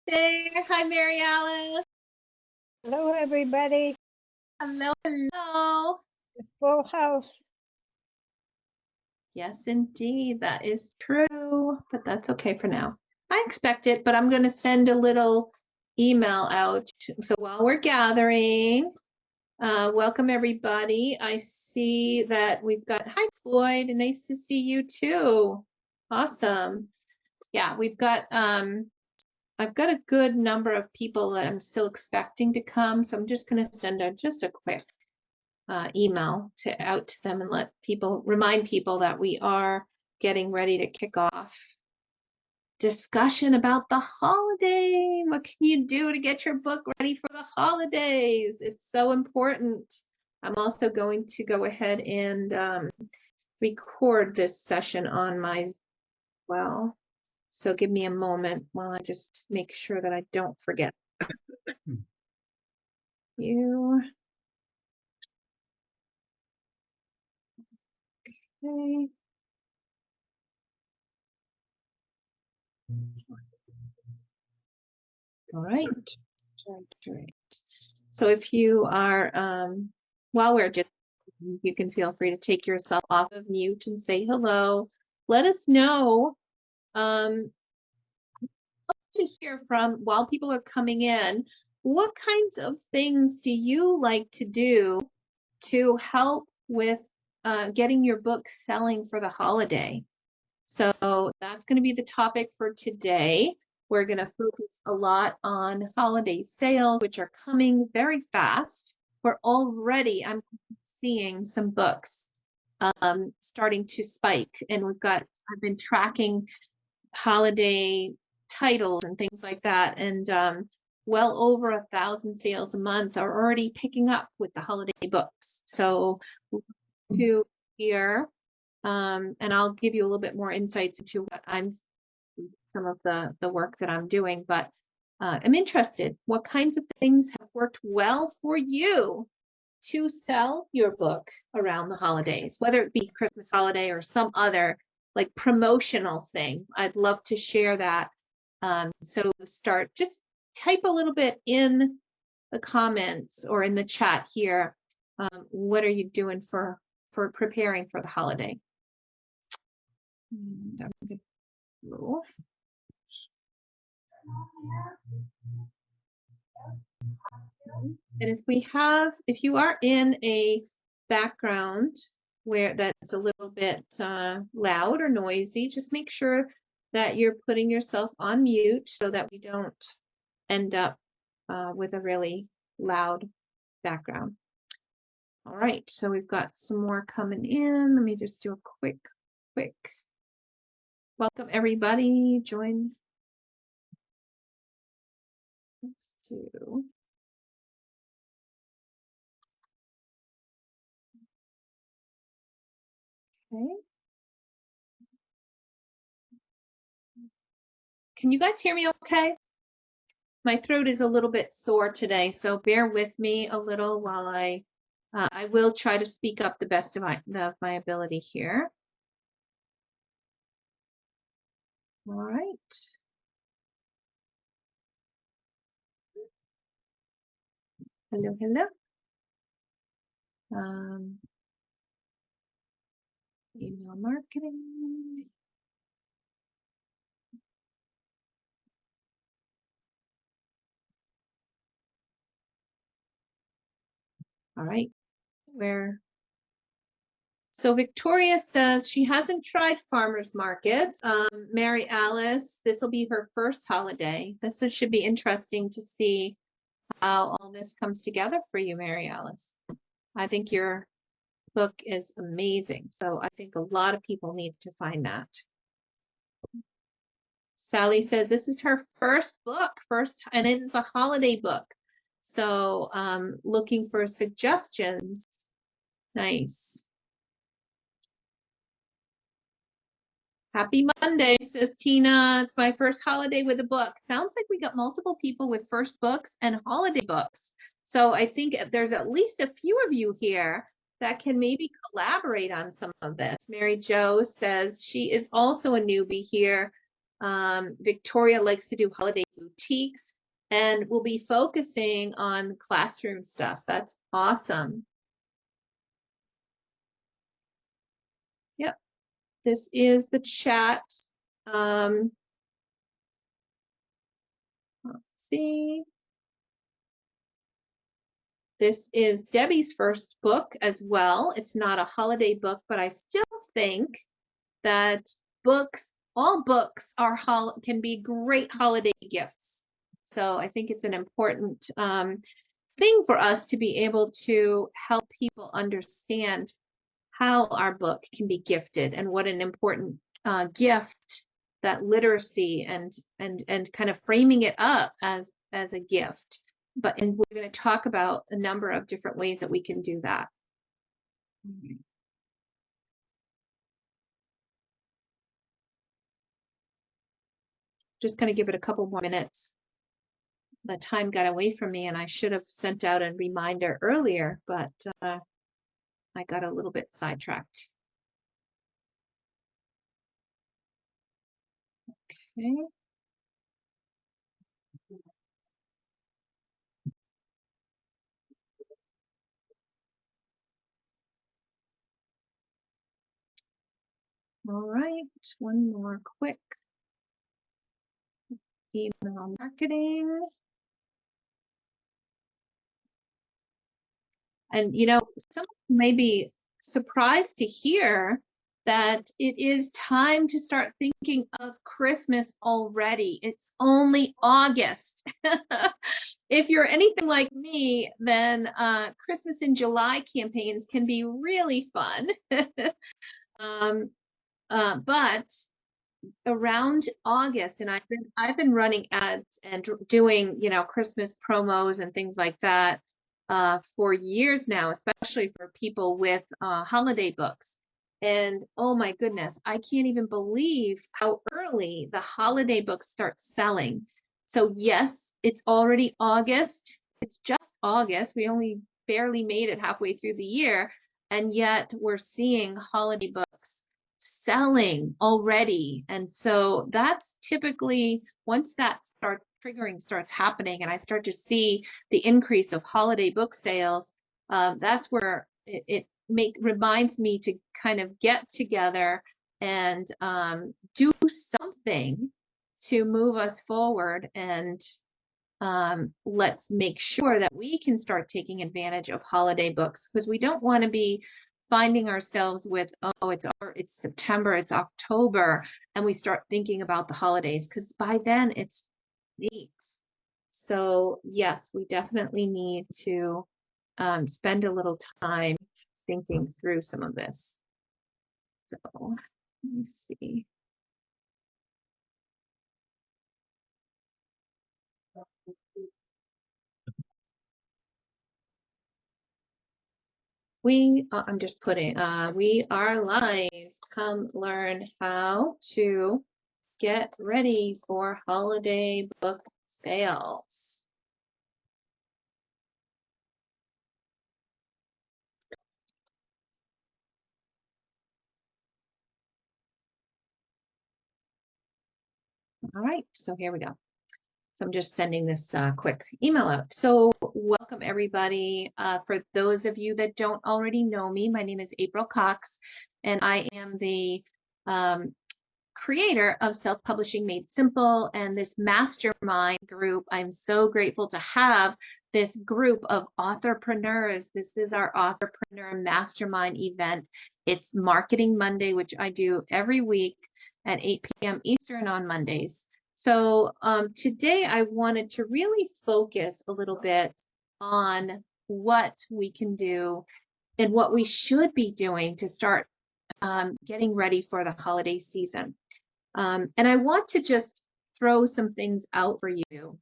there. Hi, Mary Alice. Hello, everybody. Hello, hello. The full house. Yes, indeed. That is true, but that's okay for now. I expect it, but I'm going to send a little email out. So while we're gathering, welcome everybody. I see that we've got, hi, Floyd. Nice to see you too. Awesome. Yeah, we've got, I've got a good number of people that I'm still expecting to come. So I'm just going to send out just a quick email out to them and remind people that we are getting ready to kick off discussion about the holiday. What can you do to get your book ready for the holidays? It's so important. I'm also going to go ahead and record this session on my well. So give me a moment while I just make sure that I don't forget you. Okay. All right. So if you are, while we're just, you can feel free to take yourself off of mute and say hello. Let us know to hear from while people are coming in. What kinds of things do you like to do to help with getting your book selling for the holiday? So that's going to be the topic for today. We're going to focus a lot on holiday sales, which are coming very fast. I'm seeing some books starting to spike, and I've been tracking holiday titles and things like that, and well over 1,000 sales a month are already picking up with the holiday books. So to hear, and I'll give you a little bit more insights into some of the work that I'm doing, but I'm interested. What kinds of things have worked well for you to sell your book around the holidays, whether it be Christmas holiday or some other like promotional thing? I'd love to share that. So just type a little bit in the comments or in the chat here. What are you doing for preparing for the holiday? And if you are in a background where that's a little bit loud or noisy, just make sure that you're putting yourself on mute so that we don't end up with a really loud background. All right, so we've got some more coming in. Let me just do a quick welcome everybody. Join. Let's do. Okay. Can you guys hear me okay? My throat is a little bit sore today, so bear with me a little while I will try to speak up the best of my ability here. All right. Hello, hello. Email marketing. All right. So Victoria says she hasn't tried farmers markets. Mary Alice, this will be her first holiday. This should be interesting to see how all this comes together for you, Mary Alice. I think your book is amazing. So I think a lot of people need to find that. Sally says this is her first book, and it is a holiday book. So looking for suggestions. Nice. Happy Monday, says Tina. It's my first holiday with a book. Sounds like we got multiple people with first books and holiday books. So I think there's at least a few of you here that can maybe collaborate on some of this. Mary Jo says she is also a newbie here. Victoria likes to do holiday boutiques, and we'll be focusing on classroom stuff. That's awesome. Yep, this is the chat. Let's see. This is Debbie's first book as well. It's not a holiday book, but I still think that all books can be great holiday gifts. So I think it's an important thing for us to be able to help people understand how our book can be gifted and what an important gift that literacy and kind of framing it up as a gift. And we're going to talk about a number of different ways that we can do that. Just going to give it a couple more minutes. The time got away from me and I should have sent out a reminder earlier, but I got a little bit sidetracked. Okay. All right, one more quick email marketing. And some may be surprised to hear that it is time to start thinking of Christmas already. It's only August. If you're anything like me, then Christmas in July campaigns can be really fun. But around August, and I've been running ads and doing Christmas promos and things like that for years now, especially for people with holiday books. And oh my goodness, I can't even believe how early the holiday books start selling. So yes, it's already August. It's just August. We only barely made it halfway through the year, and yet we're seeing holiday books selling already. And so that's typically, once that starts happening and I start to see the increase of holiday book sales, that's where it reminds me to kind of get together and do something to move us forward. And let's make sure that we can start taking advantage of holiday books, because we don't want to be finding ourselves with, oh, it's September, it's October, and we start thinking about the holidays, because by then it's late. So yes, we definitely need to spend a little time thinking through some of this. So let me see. I'm just putting, we are live. Come learn how to get ready for holiday book sales. All right, so here we go. So I'm just sending this quick email out. So welcome everybody. For those of you that don't already know me, my name is April Cox, and I am the creator of Self-Publishing Made Simple and this mastermind group. I'm so grateful to have this group of authorpreneurs. This is our Authorpreneur Mastermind event. It's Marketing Monday, which I do every week at 8 p.m. Eastern on Mondays. So today I wanted to really focus a little bit on what we can do and what we should be doing to start getting ready for the holiday season. And I want to just throw some things out for you.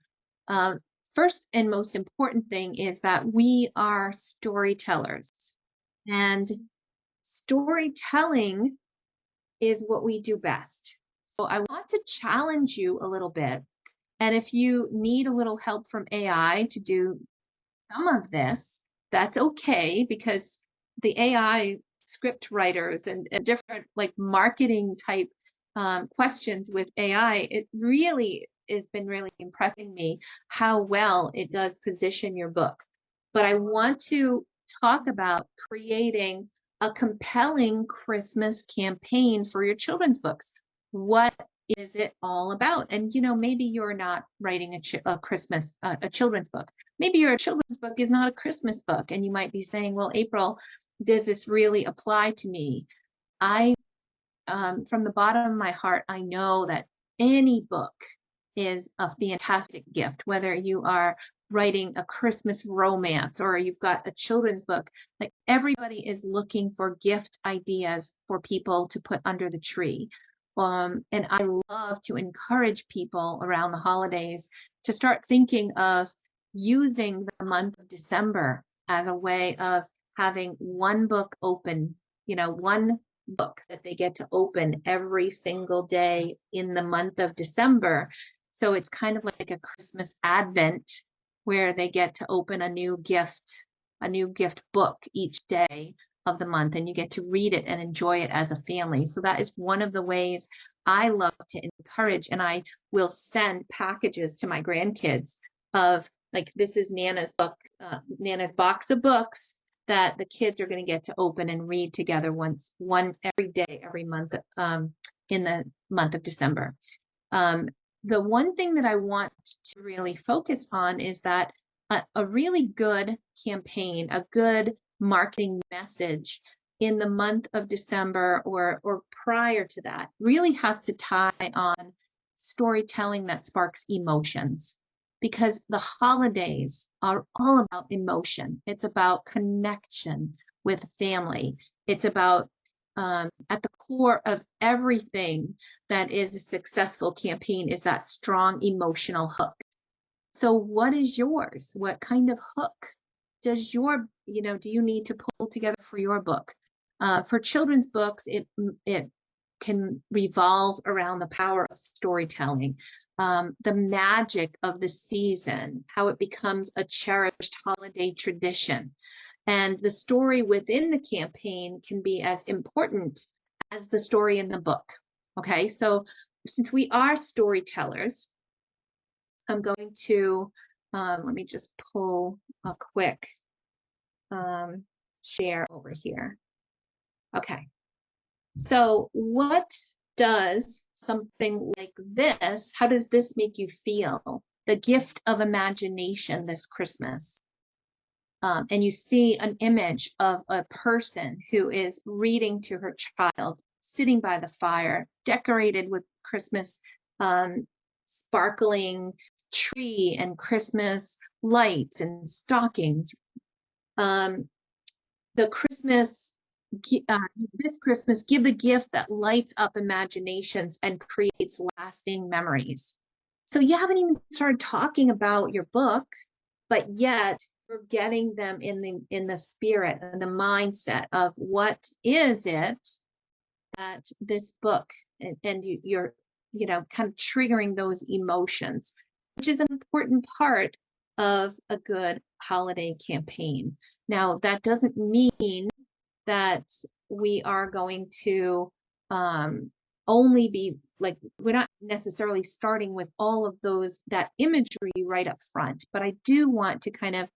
First and most important thing is that we are storytellers, and storytelling is what we do best. So I want to challenge you a little bit. And if you need a little help from AI to do some of this, that's okay, because the AI script writers and different like marketing type questions with AI, it really has been really impressing me how well it does position your book. But I want to talk about creating a compelling Christmas campaign for your children's books. What is it all about? And maybe you're not writing a Christmas a children's book. Maybe your children's book is not a Christmas book, and you might be saying, "Well, April, does this really apply to me?" I From the bottom of my heart, I know that any book is a fantastic gift, whether you are writing a Christmas romance or you've got a children's book. Like, everybody is looking for gift ideas for people to put under the tree. And I love to encourage people around the holidays to start thinking of using the month of December as a way of having one book open, one book that they get to open every single day in the month of December. So it's kind of like a Christmas Advent where they get to open a new gift book each day of the month, and you get to read it and enjoy it as a family. So that is one of the ways I love to encourage, and I will send packages to my grandkids of, like, this is Nana's book, Nana's box of books that the kids are going to get to open and read together one every day, every month, in the month of December. The one thing that I want to really focus on is that a really good campaign, a good marketing message in the month of December or prior to that really has to tie on storytelling that sparks emotions, because the holidays are all about emotion. It's about connection with family. It's about at the core of everything that is a successful campaign is that strong emotional hook. So what is yours? What kind of hook do you need to pull together for your book? For children's books, it can revolve around the power of storytelling, the magic of the season, how it becomes a cherished holiday tradition. And the story within the campaign can be as important as the story in the book. Okay, so since we are storytellers, I'm going to, let me just pull a quick share over here. Okay, so what does something like this, how does this make you feel? The gift of imagination this Christmas. And you see an image of a person who is reading to her child, sitting by the fire, decorated with Christmas sparkling tree and Christmas lights and stockings. The Christmas, this Christmas, give the gift that lights up imaginations and creates lasting memories. So you haven't even started talking about your book, but yet you're getting them in the spirit and the mindset of what is it that this book, and you're kind of triggering those emotions, which is an important part of a good holiday campaign. Now, that doesn't mean that we are going to only be like, we're not necessarily starting with all of that imagery right up front, but I do want to kind of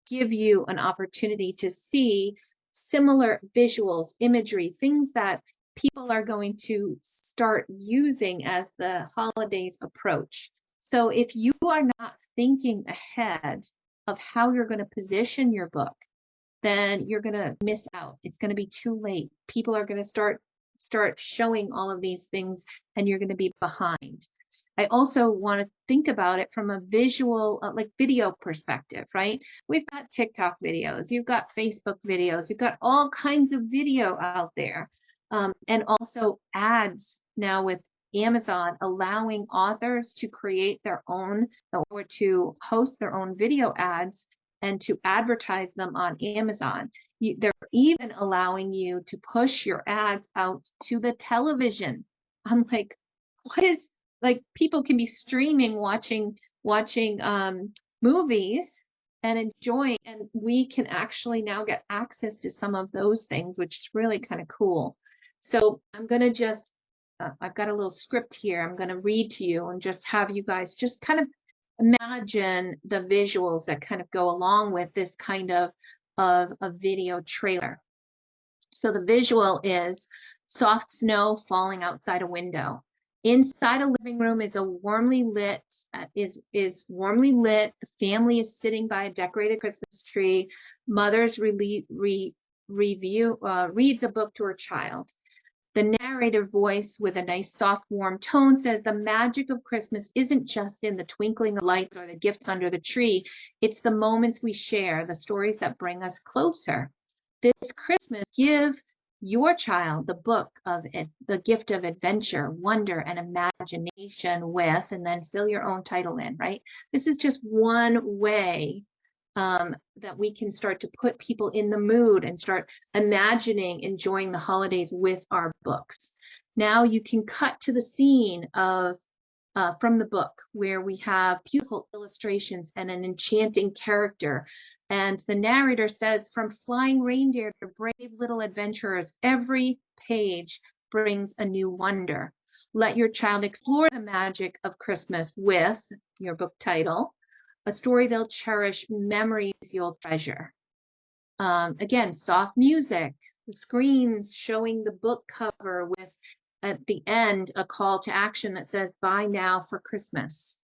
give you an opportunity to see similar visuals, imagery, things that people are going to start using as the holidays approach. So if you are not thinking ahead of how you're going to position your book, then you're going to miss out. It's going to be too late. People are going to start showing all of these things, and you're going to be behind. I also want to think about it from a visual, like video perspective, right? We've got TikTok videos, you've got Facebook videos, you've got all kinds of video out there. And also ads now with Amazon allowing authors to create their own or to host their own video ads and to advertise them on Amazon. They're even allowing you to push your ads out to the television. I'm like, people can be streaming, watching movies and enjoying, and we can actually now get access to some of those things, which is really kind of cool. So I'm going to just I've got a little script here I'm going to read to you and just have you guys just kind of imagine the visuals that kind of go along with this kind of a video trailer. So the visual is soft snow falling outside a window. Inside a living room is a warmly lit, is warmly lit. The family is sitting by a decorated Christmas tree. Mother's reads a book to her child. The narrator voice with a nice soft warm tone says the magic of Christmas isn't just in the twinkling of lights or the gifts under the tree. It's the moments we share, the stories that bring us closer. This Christmas, give your child the book of it, the gift of adventure, wonder, and imagination with, and then fill your own title in, right? This is just one way that we can start to put people in the mood and start imagining enjoying the holidays with our books. Now you can cut to the scene of from the book where we have beautiful illustrations and an enchanting character. And the narrator says, from flying reindeer to brave little adventurers, every page brings a new wonder. Let your child explore the magic of Christmas with your book title, a story they'll cherish, memories you'll treasure. Again, soft music, the screens showing the book cover with at the end a call to action that says buy now for Christmas.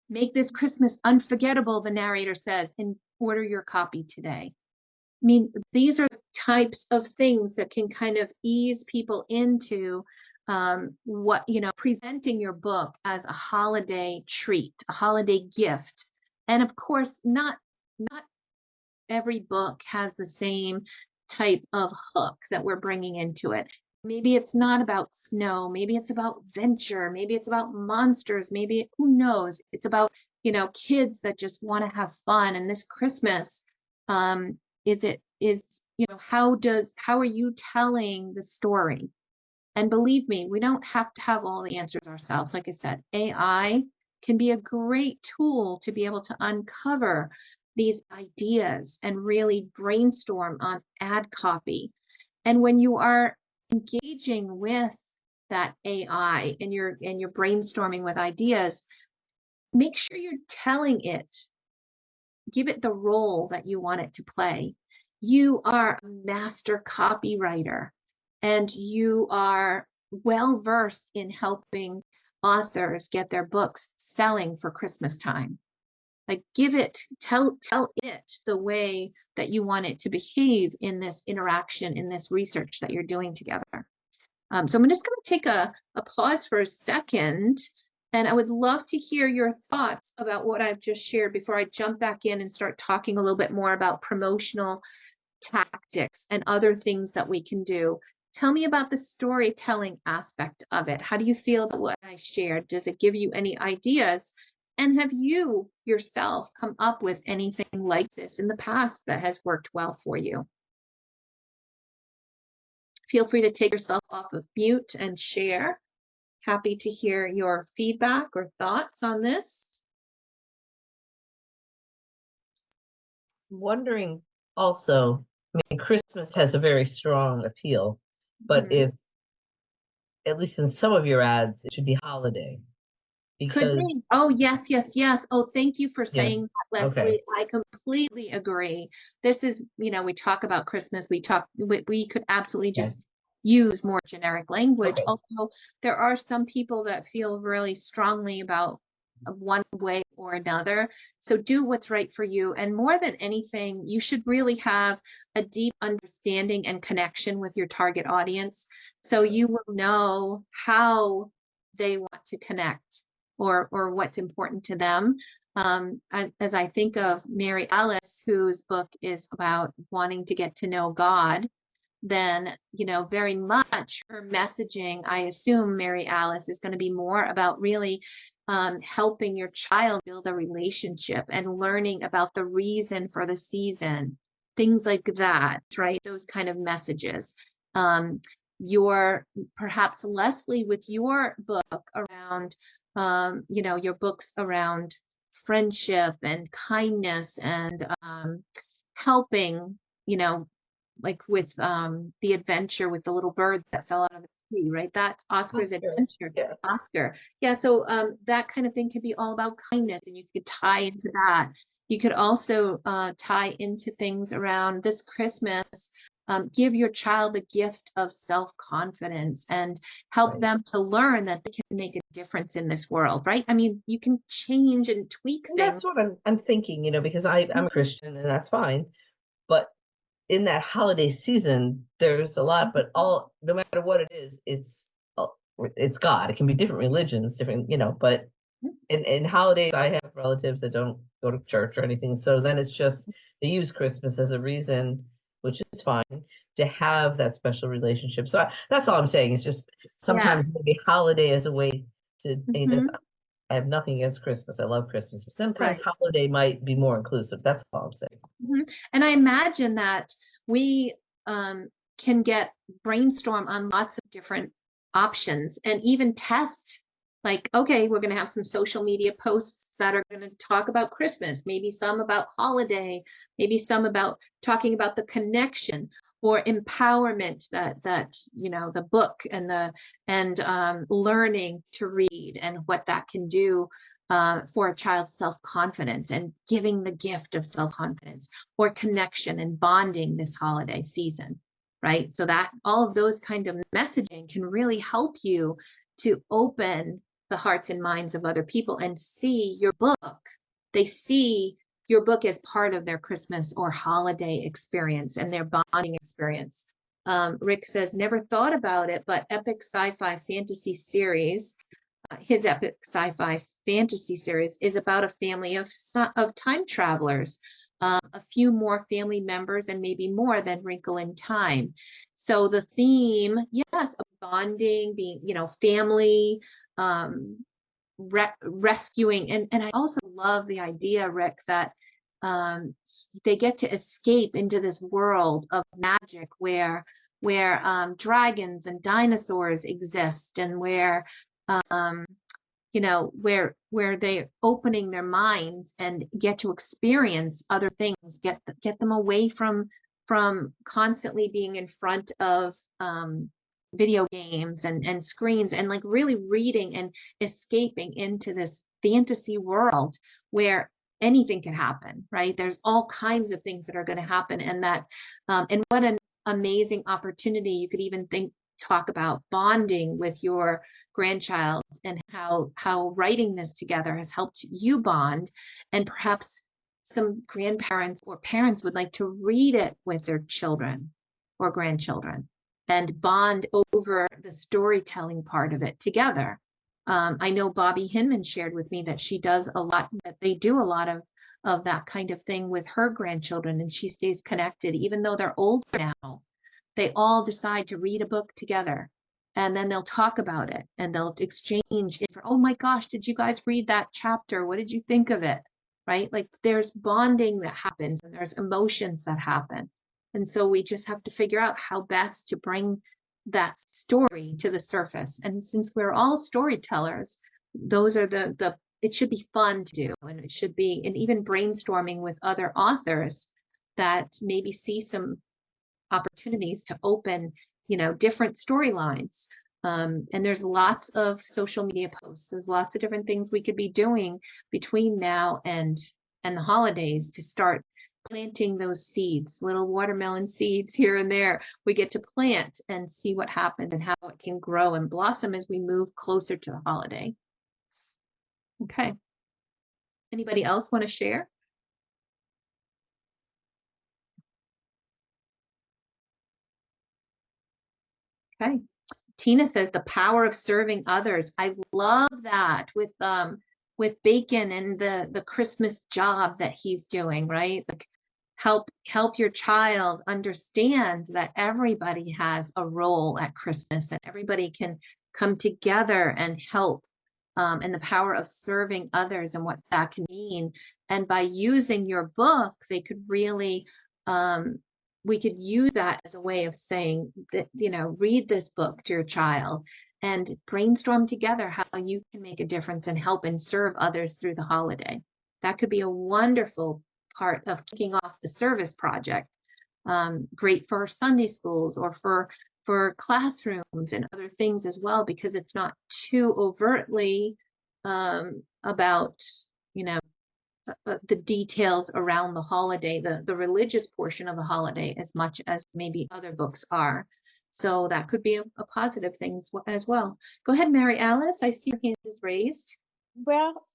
Make this Christmas unforgettable, the narrator says, and order your copy today. I mean, these are the types of things that can kind of ease people into what, you know, presenting your book as a holiday treat, a holiday gift. And of course, not every book has the same type of hook that we're bringing into it. Maybe it's not about snow, maybe it's about venture, maybe it's about monsters, maybe who knows, it's about, you know, kids that just want to have fun. And this Christmas, you know, how are you telling the story? And believe me, we don't have to have all the answers ourselves. Like I said, AI can be a great tool to be able to uncover these ideas and really brainstorm on ad copy. And when you are engaging with that AI and you're brainstorming with ideas, make sure you're telling it, give it the role that you want it to play. You are a master copywriter and you are well versed in helping authors get their books selling for Christmas time. Like tell it the way that you want it to behave in this interaction, in this research that you're doing together. So I'm just going to take a pause for a second, and I would love to hear your thoughts about what I've just shared before I jump back in and start talking a little bit more about promotional tactics and other things that we can do. Tell me about the storytelling aspect of it. How do you feel about what I shared? Does it give you any ideas? And have you yourself come up with anything like this in the past that has worked well for you? Feel free to take yourself off of mute and share. Happy to hear your feedback or thoughts on this. I'm wondering also, I mean, Christmas has a very strong appeal, but if, at least in some of your ads, it should be holiday. Could Because be. Oh, yes, yes, yes. Oh, thank you for Yeah. saying that, Leslie. Okay. I completely agree. This is, you know, we talk about Christmas. We could absolutely Okay. just use more generic language. Okay. Although there are some people that feel really strongly about one way or another. So do what's right for you. And more than anything, you should really have a deep understanding and connection with your target audience. So you will know how they want to connect or what's important to them. As I think of Mary Alice, whose book is about wanting to get to know God, then, you know, very much her messaging, I assume Mary Alice is going to be more about really helping your child build a relationship and learning about the reason for the season, things like that, right? Those kind of messages. Your perhaps Leslie, with your book around you know, your books around friendship and kindness and helping, you know, like with the adventure with the little bird that fell out of the see, right? That's Oscar's Oscar, adventure. yeah. Oscar. Yeah, so that kind of thing can be all about kindness, and you could tie into that. You could also tie into things around this Christmas. Give your child the gift of self-confidence and help Right. them to learn that they can make a difference in this world, right? I mean, you can change and tweak And things. that's what I'm thinking, because I'm a Christian and that's fine. But in that holiday season, there's a lot, but no matter what it is, it's God. It can be different religions, different, but in holidays, I have relatives that don't go to church or anything. So then it's just they use Christmas as a reason, which is fine, to have that special relationship. So that's all I'm saying. It's just Yeah. sometimes maybe holiday as a way to, Mhm. I have nothing against Christmas. I love Christmas, but sometimes Right. holiday might be more inclusive. That's all I'm saying. And I imagine that we um, can brainstorm on lots of different options and even test, like, okay, we're going to have some social media posts that are going to talk about Christmas, maybe some about holiday, maybe some about talking about the connection or empowerment, that the book and learning to read and what that can do for a child's self-confidence and giving the gift of self-confidence or connection and bonding this holiday season, right? So that all of those kind of messaging can really help you to open the hearts and minds of other people and see your book. They see your book as part of their Christmas or holiday experience and their bonding experience. Rick says, never thought about it, but epic sci-fi fantasy series, his epic sci-fi fantasy series is about a family of time travelers, a few more family members and maybe more than Wrinkle in Time. So the theme, yes, of bonding, being, family, um, rescuing. And I also love the idea, Rick, that um, they get to escape into this world of magic where dragons and dinosaurs exist, and where um, where they're opening their minds and get to experience other things, get them away from constantly being in front of video games and screens, and like really reading and escaping into this fantasy world where anything can happen, right? There's all kinds of things that are going to happen, and what an amazing opportunity. You could even talk about bonding with your grandchild and how writing this together has helped you bond, and perhaps some grandparents or parents would like to read it with their children or grandchildren and bond over the storytelling part of it together. I know Bobby Hinman shared with me that they do a lot of that kind of thing with her grandchildren, and she stays connected even though they're older now. They all decide to read a book together, and then they'll talk about it and they'll exchange it. Oh my gosh, did you guys read that chapter? What did you think of it? Right? Like there's bonding that happens and there's emotions that happen. And so we just have to figure out how best to bring that story to the surface. And since we're all storytellers, those are it should be fun to do, and it should be, and even brainstorming with other authors that maybe see some opportunities to open, different storylines. And there's lots of social media posts. There's lots of different things we could be doing between now and the holidays to start planting those seeds, little watermelon seeds here and there. We get to plant and see what happens and how it can grow and blossom as we move closer to the holiday. Okay. Anybody else want to share? Okay. Tina says the power of serving others. I love that with Bacon and the Christmas job that he's doing, right? Like help your child understand that everybody has a role at Christmas and everybody can come together and help, and the power of serving others and what that can mean. And by using your book, they could really we could use that as a way of saying that, read this book to your child and brainstorm together how you can make a difference and help and serve others through the holiday. That could be a wonderful part of kicking off the service project. Great for Sunday schools or for classrooms and other things as well, because it's not too overtly about, you know, the details around the holiday, the religious portion of the holiday, as much as maybe other books are. So that could be a positive thing as well. Go ahead, Mary Alice. I see your hand is raised. Well,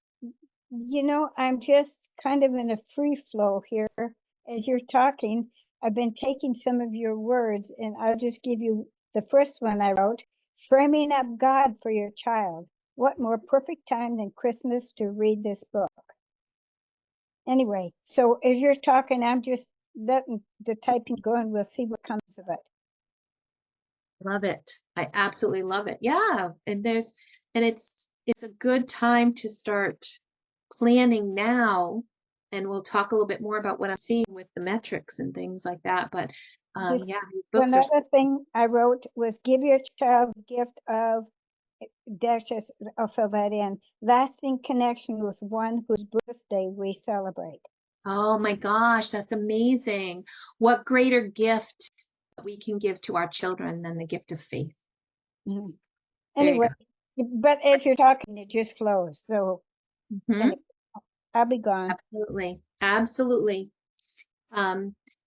you know, I'm just kind of in a free flow here. As you're talking, I've been taking some of your words, and I'll just give you the first one I wrote, framing up God for your child. What more perfect time than Christmas to read this book? Anyway, so as you're talking, I'm just letting the typing go, and we'll see what comes of it. Love it. I absolutely love it. Yeah. And it's a good time to start planning now. And we'll talk a little bit more about what I'm seeing with the metrics and things like that. But Just yeah, books one are other thing I wrote was give your child the gift of, I'll fill that in, lasting connection with one whose birthday we celebrate. oh my gosh, that's amazing. What greater gift we can give to our children than the gift of faith. Mhm. There you Anyway, but as you're talking, it just flows. So go. Mhm. anyway, I'll be gone. Absolutely. Absolutely.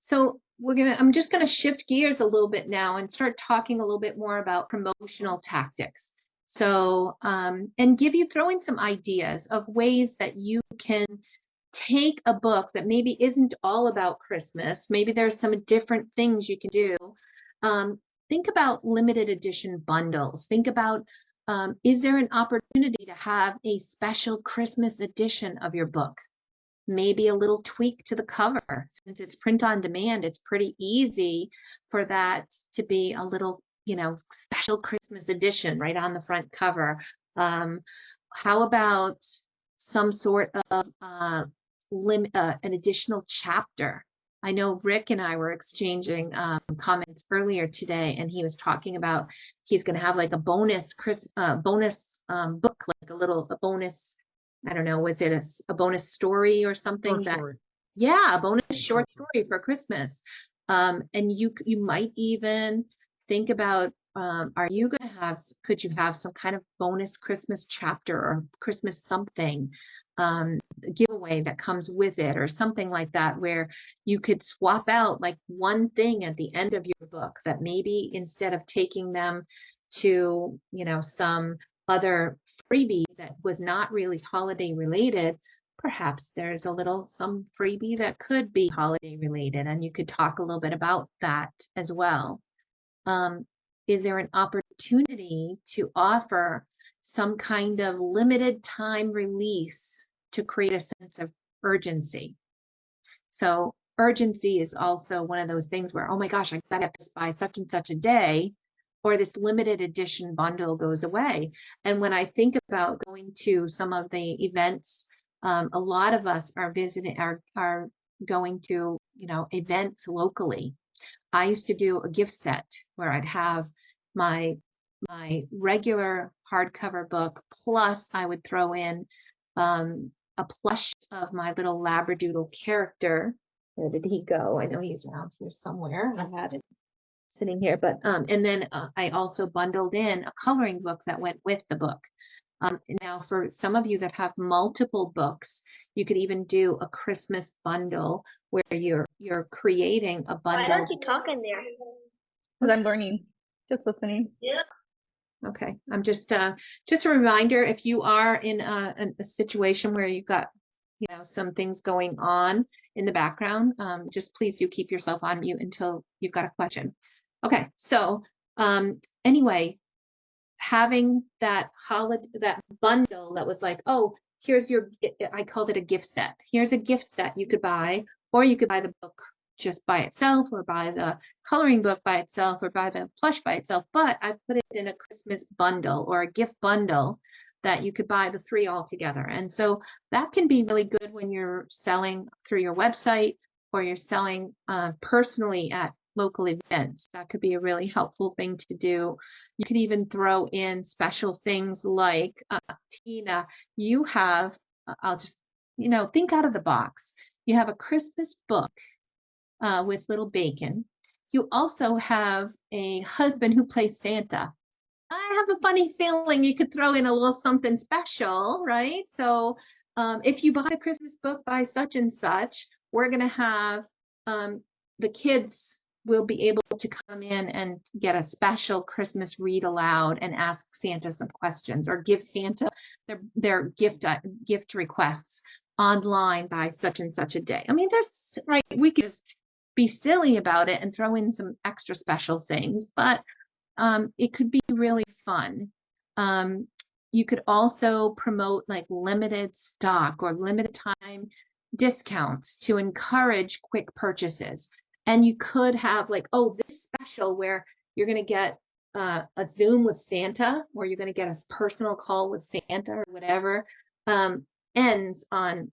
So I'm just gonna shift gears a little bit now and start talking a little bit more about promotional tactics. So, and throw in some ideas of ways that you can take a book that maybe isn't all about Christmas. Maybe there's some different things you can do. Think about limited edition bundles. Think about, is there an opportunity to have a special Christmas edition of your book? Maybe a little tweak to the cover. Since it's print on demand, it's pretty easy for that to be a little, special Christmas edition right on the front cover. How about some sort of an additional chapter? I know Rick and I were exchanging comments earlier today, and he was talking about he's going to have like a bonus book, like a bonus. I don't know, was it a bonus story or something yeah, a bonus short story for Christmas. And you might even think about, could you have some kind of bonus Christmas chapter or Christmas something, giveaway that comes with it or something like that, where you could swap out like one thing at the end of your book that maybe instead of taking them to, some other freebie that was not really holiday related, perhaps there's some freebie that could be holiday related, and you could talk a little bit about that as well. Is there an opportunity to offer some kind of limited time release to create a sense of urgency? So urgency is also one of those things where, oh my gosh, I gotta get this by such and such a day, or this limited edition bundle goes away. And when I think about going to some of the events, a lot of us are going to, events locally. I used to do a gift set where I'd have my regular hardcover book, plus I would throw in a plush of my little Labradoodle character. Where did he go? I know he's around here somewhere. I had it sitting here, but and then I also bundled in a coloring book that went with the book. Now, for some of you that have multiple books, you could even do a Christmas bundle where you're creating a bundle. Why don't you talk in there? Because I'm learning, just listening. Yeah. Okay, I'm just a reminder, if you are in a situation where you've got, some things going on in the background, just please do keep yourself on mute until you've got a question. Okay, so anyway, having that bundle that was like, oh, I called it a gift set. Here's a gift set you could buy, or you could buy the book just by itself, or buy the coloring book by itself, or buy the plush by itself. But I put it in a Christmas bundle or a gift bundle that you could buy the three all together. And so that can be really good when you're selling through your website, or you're selling personally at local events. That could be a really helpful thing to do. You could even throw in special things like, Tina, you have, I'll just, think out of the box. You have a Christmas book with little bacon. you also have a husband who plays Santa. I have a funny feeling you could throw in a little something special, right? So if you buy a Christmas book by such and such, we're going to have the kids will be able to come in and get a special Christmas read aloud and ask Santa some questions, or give Santa their gift requests online by such and such a day. I mean, there's, right, we could just be silly about it and throw in some extra special things, but it could be really fun. You could also promote like limited stock or limited time discounts to encourage quick purchases. And you could have like, oh, this special where you're going to get a Zoom with Santa, or you're going to get a personal call with Santa or whatever, ends on,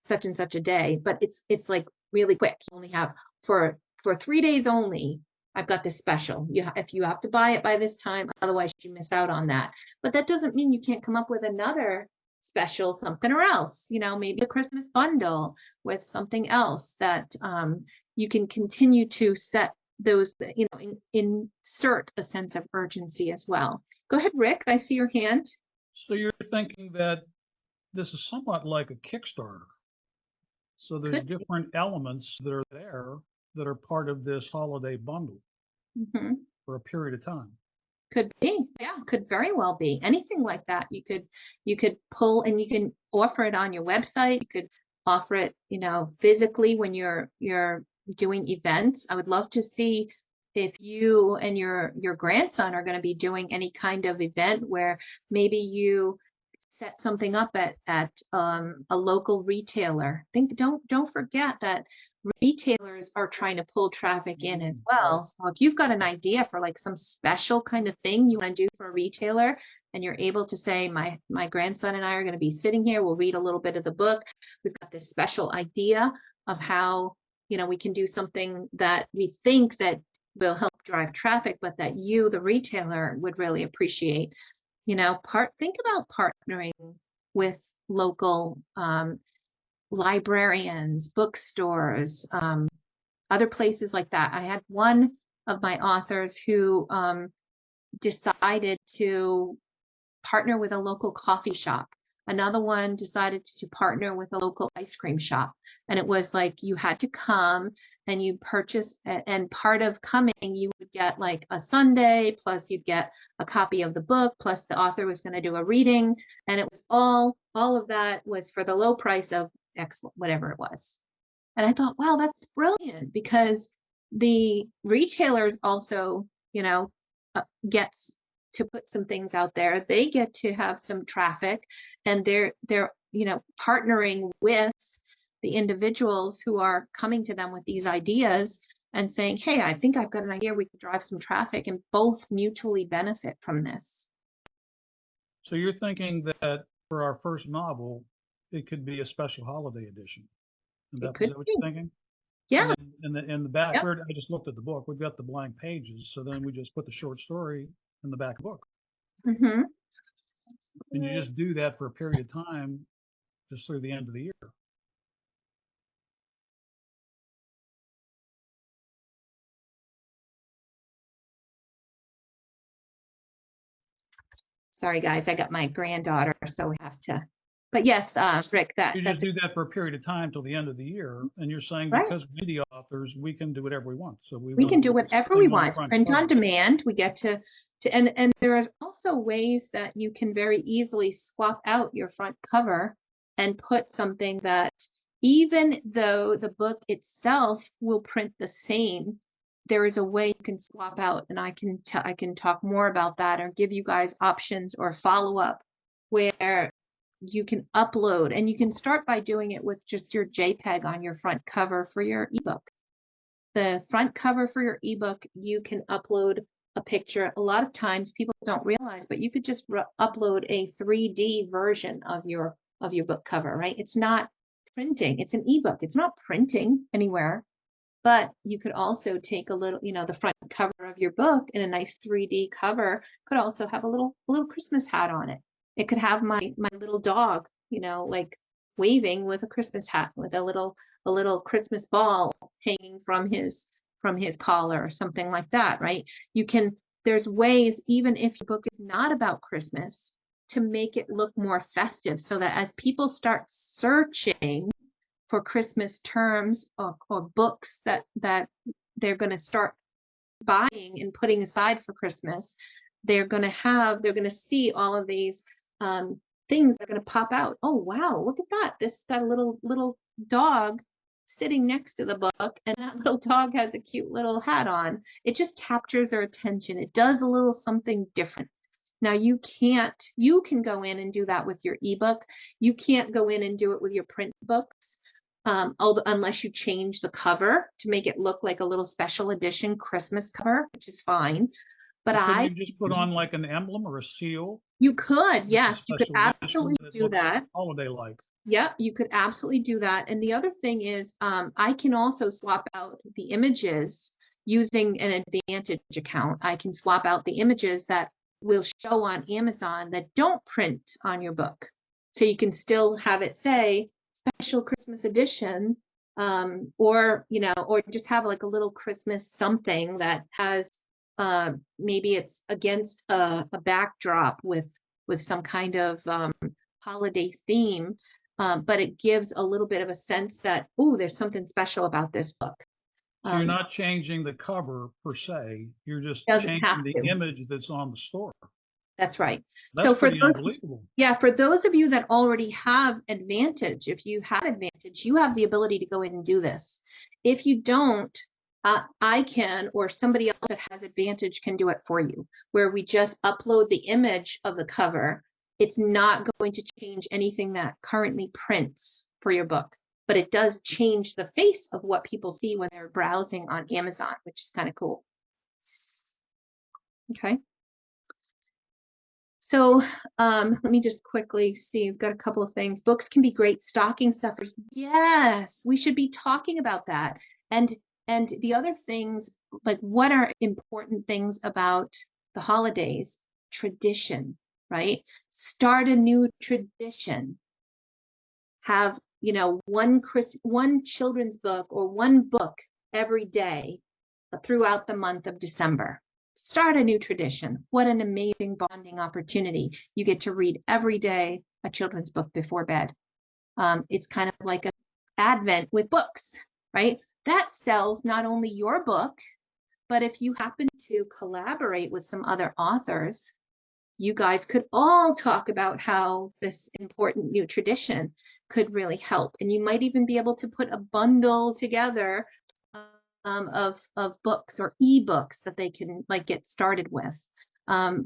such and such a day, but it's like really quick. You only have for 3 days only. I've got this special. If you have to buy it by this time, otherwise you miss out on that. But that doesn't mean you can't come up with another special something or else, maybe a Christmas bundle with something else that you can continue to set those, insert a sense of urgency as well. Go ahead, Rick. I see your hand. So you're thinking that this is somewhat like a Kickstarter. So there's different elements that are there that are part of this holiday bundle for a period of time. Could be, yeah, could very well be anything like that. You could pull, and you can offer it on your website. You could offer it, physically when you're doing events. I would love to see if you and your grandson are going to be doing any kind of event where maybe you set something up at a local retailer. Don't forget that retailers are trying to pull traffic in as well. So if you've got an idea for like some special kind of thing you want to do for a retailer, and you're able to say, my grandson and I are going to be sitting here, we'll read a little bit of the book. We've got this special idea of how, we can do something that we think that will help drive traffic, but that you, the retailer, would really appreciate. Think about partnering with local librarians, bookstores, other places like that. I had one of my authors who decided to partner with a local coffee shop. Another one decided to partner with a local ice cream shop. And it was like you had to come and you purchase, and part of coming, you would get like a sundae, plus you'd get a copy of the book, plus the author was going to do a reading. And it was all of that was for the low price of X, whatever it was. And I thought, wow, that's brilliant, because the retailers also, gets to put some things out there. They get to have some traffic, and they're partnering with the individuals who are coming to them with these ideas and saying, hey, I think I've got an idea, we could drive some traffic, and both mutually benefit from this. So you're thinking that for our first novel, it could be a special holiday edition. Is that what you're thinking? Yeah. And in the back, I just looked at the book. We've got the blank pages. So then we just put the short story in the back of the book. And you just do that for a period of time, just through the end of the year. Sorry, guys, I got my granddaughter, so we have to. But yes, Rick, you just do that for a period of time till the end of the year, and you're saying because we're indie authors, we can do whatever we want. So we can do whatever we want. Print on demand. We get to and there are also ways that you can very easily swap out your front cover and put something that, even though the book itself will print the same, there is a way you can swap out, and I can talk more about that, or give you guys options or follow up where you can upload, and you can start by doing it with just your JPEG on your front cover for your ebook. The front cover for your ebook, you can upload a picture. A lot of times people don't realize, but you could just upload a 3D version of your book cover, right? It's not printing, it's an ebook. It's not printing anywhere, but you could also take a little, the front cover of your book in a nice 3D cover could also have a little Christmas hat on it. It could have my little dog, like waving with a Christmas hat, with a little Christmas ball hanging from his from his collar or something like that, right? There's ways, even if your book is not about Christmas, to make it look more festive, so that as people start searching for Christmas terms or books that they're going to start buying and putting aside for Christmas, they're going to see all of these things that are going to pop out. Oh, wow, look at that. This got a little dog sitting next to the book, and that little dog has a cute little hat on. It just captures their attention. It does a little something different. Now you can go in and do that with your ebook. You can't go in and do it with your print books. Unless you change the cover to make it look like a little special edition Christmas cover, which is fine. But Couldn't you just put on like an emblem or a seal? You could, Like a yes, you could special edition absolutely that do looks that. holiday-like. Yeah, you could absolutely do that. And the other thing is, I can also swap out the images using an Advantage account. I can swap out the images that will show on Amazon that don't print on your book. So you can still have it say special Christmas edition, or just have like a little Christmas something that has, maybe it's against a backdrop with some kind of holiday theme. But it gives a little bit of a sense that, oh, there's something special about this book. So you're not changing the cover per se. You're just Doesn't have changing the to. image that's on the store. That's right. That's So for pretty those, unbelievable. yeah, for those of you that already have Advantage, if you have Advantage, you have the ability to go in and do this. If you don't, I can, or somebody else that has Advantage can do it for you, where we just upload the image of the cover. It's not going to change anything that currently prints for your book, but it does change the face of what people see when they're browsing on Amazon, which is kind of cool. Okay. So let me just quickly see. We've got a couple of things. Books can be great stocking stuffers. Yes, we should be talking about that. And the other things, like what are important things about the holidays? Tradition, right? Start a new tradition. Have, one children's book or one book every day throughout the month of December. Start a new tradition. What an amazing bonding opportunity. You get to read every day a children's book before bed. It's kind of like an Advent with books, right? That sells not only your book, but if you happen to collaborate with some other authors, you guys could all talk about how this important new tradition could really help. And you might even be able to put a bundle together of books or ebooks that they can like get started with,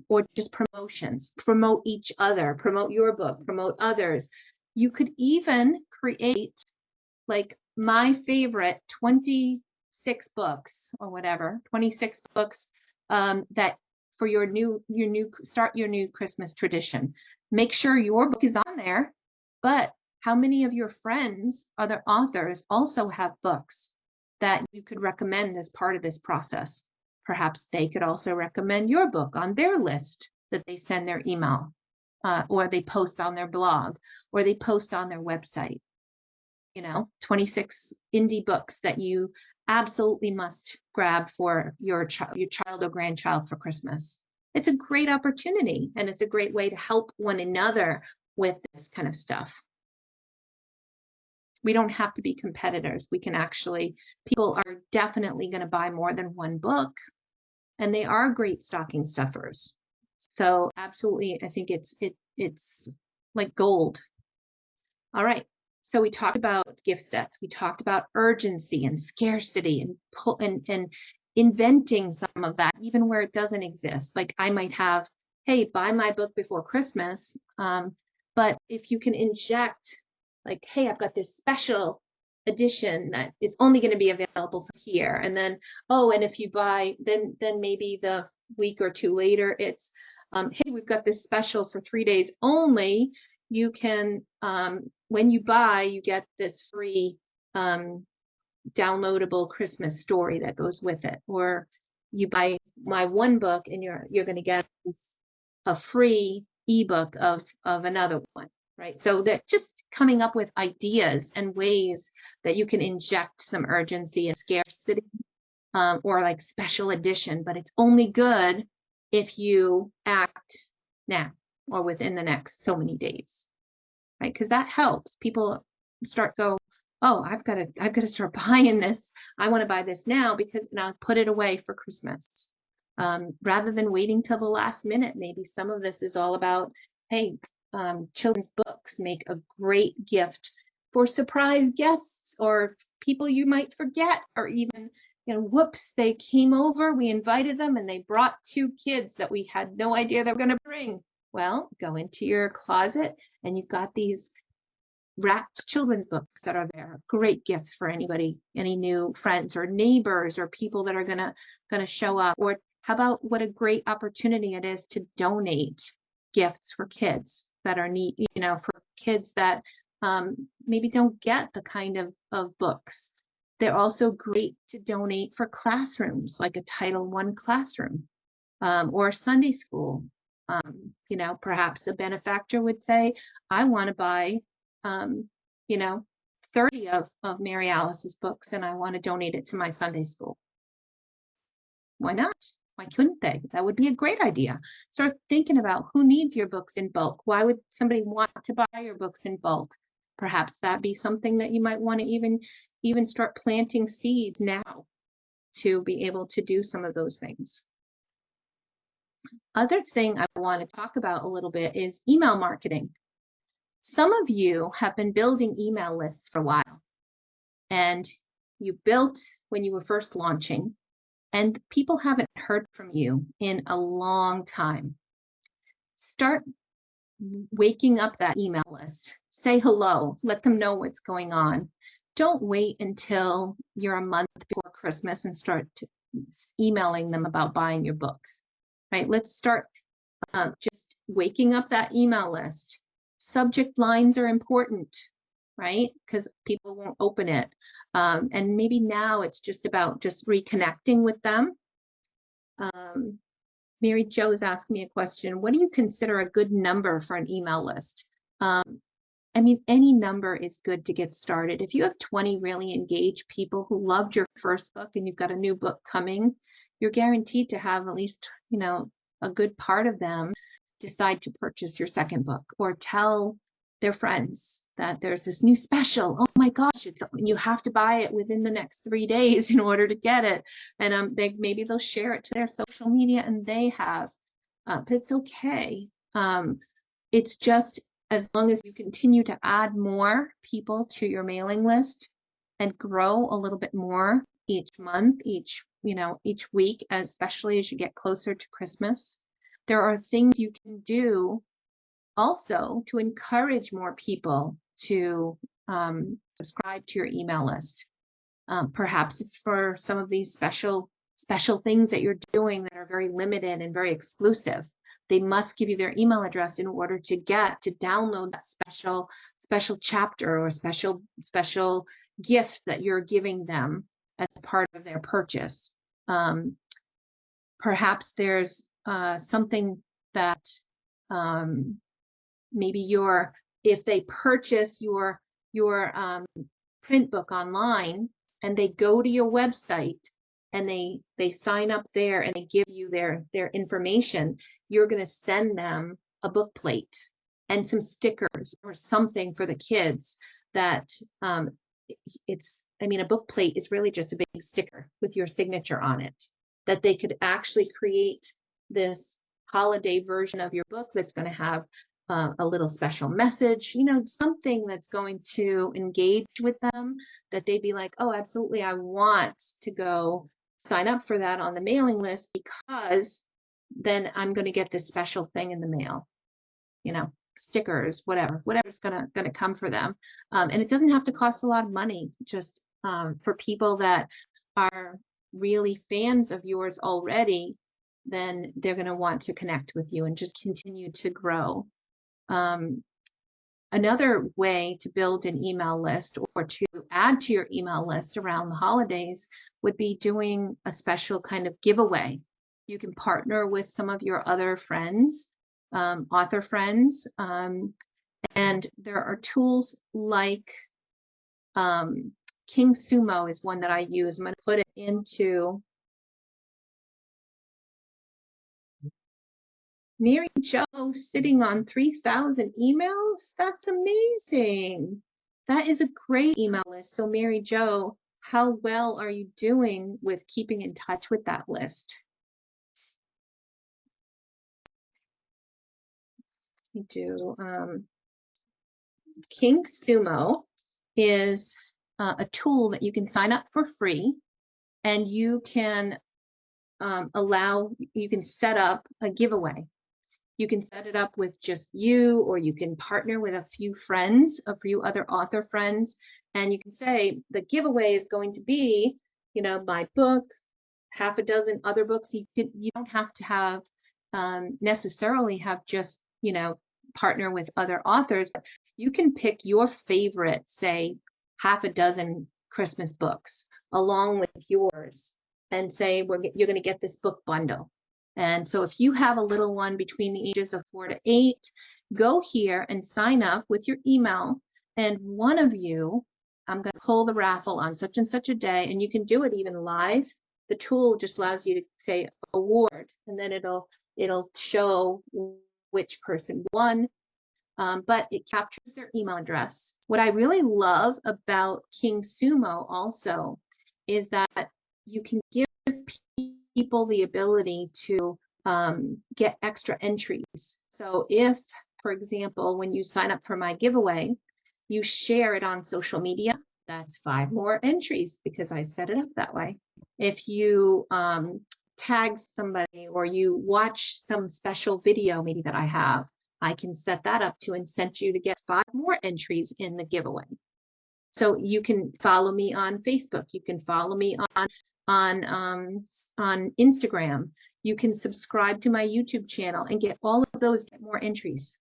or just promotions. Promote each other, promote your book, promote others. You could even create like my favorite 26 books or whatever, 26 books that for your new start your new Christmas tradition. Make sure your book is on there, but how many of your friends, other authors, also have books that you could recommend as part of this process? Perhaps they could also recommend your book on their list that they send their email, or they post on their blog, or they post on their website. 26 indie books that you absolutely must grab for your child or grandchild for Christmas. It's a great opportunity, and it's a great way to help one another with this kind of stuff. We don't have to be competitors. We can actually, people are definitely going to buy more than one book, and they are great stocking stuffers. So absolutely, I think it's like gold. All right. So we talked about gift sets. We talked about urgency and scarcity and inventing some of that, even where it doesn't exist. Like I might have, hey, buy my book before Christmas. But if you can inject like, hey, I've got this special edition that is only going to be available for here. And then, oh, and if you buy, then maybe the week or two later, it's, hey, we've got this special for 3 days only. You can, when you buy, you get this free downloadable Christmas story that goes with it. Or you buy my one book and you're going to get a free ebook of another one, right? So they're just coming up with ideas and ways that you can inject some urgency and scarcity or like special edition, but it's only good if you act now or within the next so many days, right? Because that helps people start go, oh, I've got to start buying this. I want to buy this now because and I'll put it away for Christmas. Rather than waiting till the last minute. Maybe some of this is all about, hey, children's books make a great gift for surprise guests or people you might forget, or even, whoops, they came over, we invited them and they brought 2 kids that we had no idea they were going to bring. Well, go into your closet and you've got these wrapped children's books that are there. Great gifts for anybody, any new friends or neighbors or people that are gonna show up. Or how about what a great opportunity it is to donate gifts for kids that are neat, for kids that maybe don't get the kind of books. They're also great to donate for classrooms, like a Title I classroom or Sunday school. Perhaps a benefactor would say, I want to buy 30 of Mary Alice's books and I want to donate it to my Sunday school. Why not? Why couldn't they? That would be a great idea. Start thinking about who needs your books in bulk. Why would somebody want to buy your books in bulk? Perhaps that be something that you might want to even start planting seeds now to be able to do some of those things. Other thing I want to talk about a little bit is email marketing. Some of you have been building email lists for a while, and you built when you were first launching, and people haven't heard from you in a long time. Start waking up that email list. Say hello, let them know what's going on. Don't wait until you're a month before Christmas and start emailing them about buying your book, right? Let's start just waking up that email list. Subject lines are important, right? Because people won't open it. And maybe now it's just about just reconnecting with them. Mary Jo's asking me a question. What do you consider a good number for an email list? Any number is good to get started. If you have 20 really engaged people who loved your first book and you've got a new book coming, you're guaranteed to have at least, a good part of them decide to purchase your second book or tell their friends that there's this new special. Oh my gosh, you have to buy it within the next 3 days in order to get it. And maybe they'll share it to their social media, and they have. But it's okay. It's just as long as you continue to add more people to your mailing list and grow a little bit more each month, each week, especially as you get closer to Christmas. There are things you can do also to encourage more people to subscribe to your email list. Perhaps it's for some of these special things that you're doing that are very limited and very exclusive. They must give you their email address in order to download that special chapter or special gift that you're giving them as part of their purchase. Perhaps there's something that maybe if they purchase your print book online and they go to your website and they sign up there and they give you their information, you're going to send them a book plate and some stickers or something for the kids that a book plate is really just a big sticker with your signature on it, that they could actually create this holiday version of your book that's going to have a little special message, something that's going to engage with them, that they'd be like, oh, absolutely, I want to go sign up for that on the mailing list because then I'm going to get this special thing in the mail, stickers, whatever's going to come for them. And it doesn't have to cost a lot of money, just for people that are really fans of yours already, then they're going to want to connect with you and just continue to grow. Another way to build an email list or to add to your email list around the holidays would be doing a special kind of giveaway. You can partner with some of your other friends, author friends, and there are tools like King Sumo is one that I use. I'm going to put it into Mary Jo sitting on 3,000 emails. That's amazing. That is a great email list. So Mary Jo, how well are you doing with keeping in touch with that list? We do King Sumo is a tool that you can sign up for free, and you can you can set up a giveaway. You can set it up with just you, or you can partner with a few friends, a few other author friends, and you can say the giveaway is going to be, my book, half a dozen other books. You don't have to have necessarily have just, partner with other authors. You can pick your favorite, say, half a dozen Christmas books along with yours, and say you're going to get this book bundle. And so if you have a little one between the ages of 4 to 8, go here and sign up with your email, and one of you, I'm going to pull the raffle on such and such a day, and you can do it even live. The tool just allows you to say award, and then it'll show which person won, but it captures their email address. What I really love about King Sumo also is that you can give people the ability to get extra entries. So if, for example, when you sign up for my giveaway, you share it on social media, that's 5 more entries because I set it up that way. If you tag somebody, or you watch some special video maybe that I have, I can set that up to incent you to get 5 more entries in the giveaway. So you can follow me on Facebook. You can follow me on Instagram. You can subscribe to my YouTube channel and get all of those, get more entries.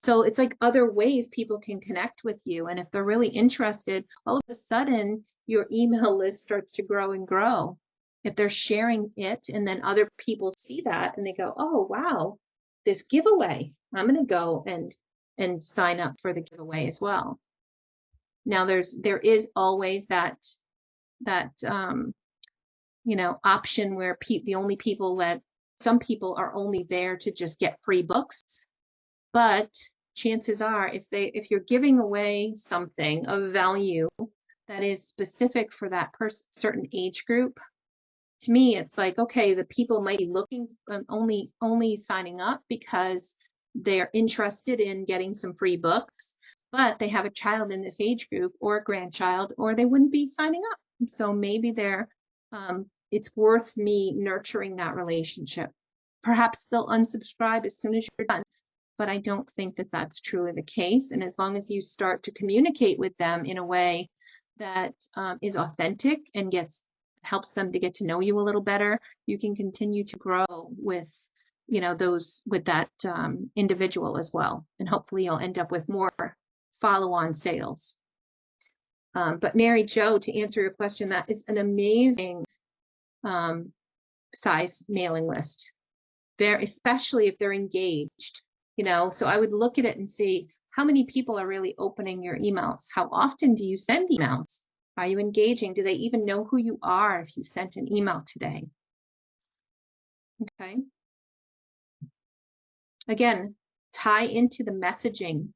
So it's like other ways people can connect with you. And if they're really interested, all of a sudden your email list starts to grow and grow. If they're sharing it, and then other people see that and they go, oh, wow, this giveaway, I'm going to go and sign up for the giveaway as well. Now there is always that option where the only people that some people are only there to just get free books, but chances are if you're giving away something of value that is specific for that certain age group, to me it's like, okay, the people might be looking only signing up because they're interested in getting some free books, but they have a child in this age group or a grandchild, or they wouldn't be signing up. So maybe it's worth me nurturing that relationship. Perhaps they'll unsubscribe as soon as you're done, but I don't think that that's truly the case. And as long as you start to communicate with them in a way that is authentic and helps them to get to know you a little better, you can continue to grow with that individual as well. And hopefully you'll end up with more follow-on sales. But Mary Jo, to answer your question, that is an amazing size mailing list, especially if they're engaged. So I would look at it and see how many people are really opening your emails. How often do you send emails? Are you engaging? Do they even know who you are if you sent an email today? Okay. Again, tie into the messaging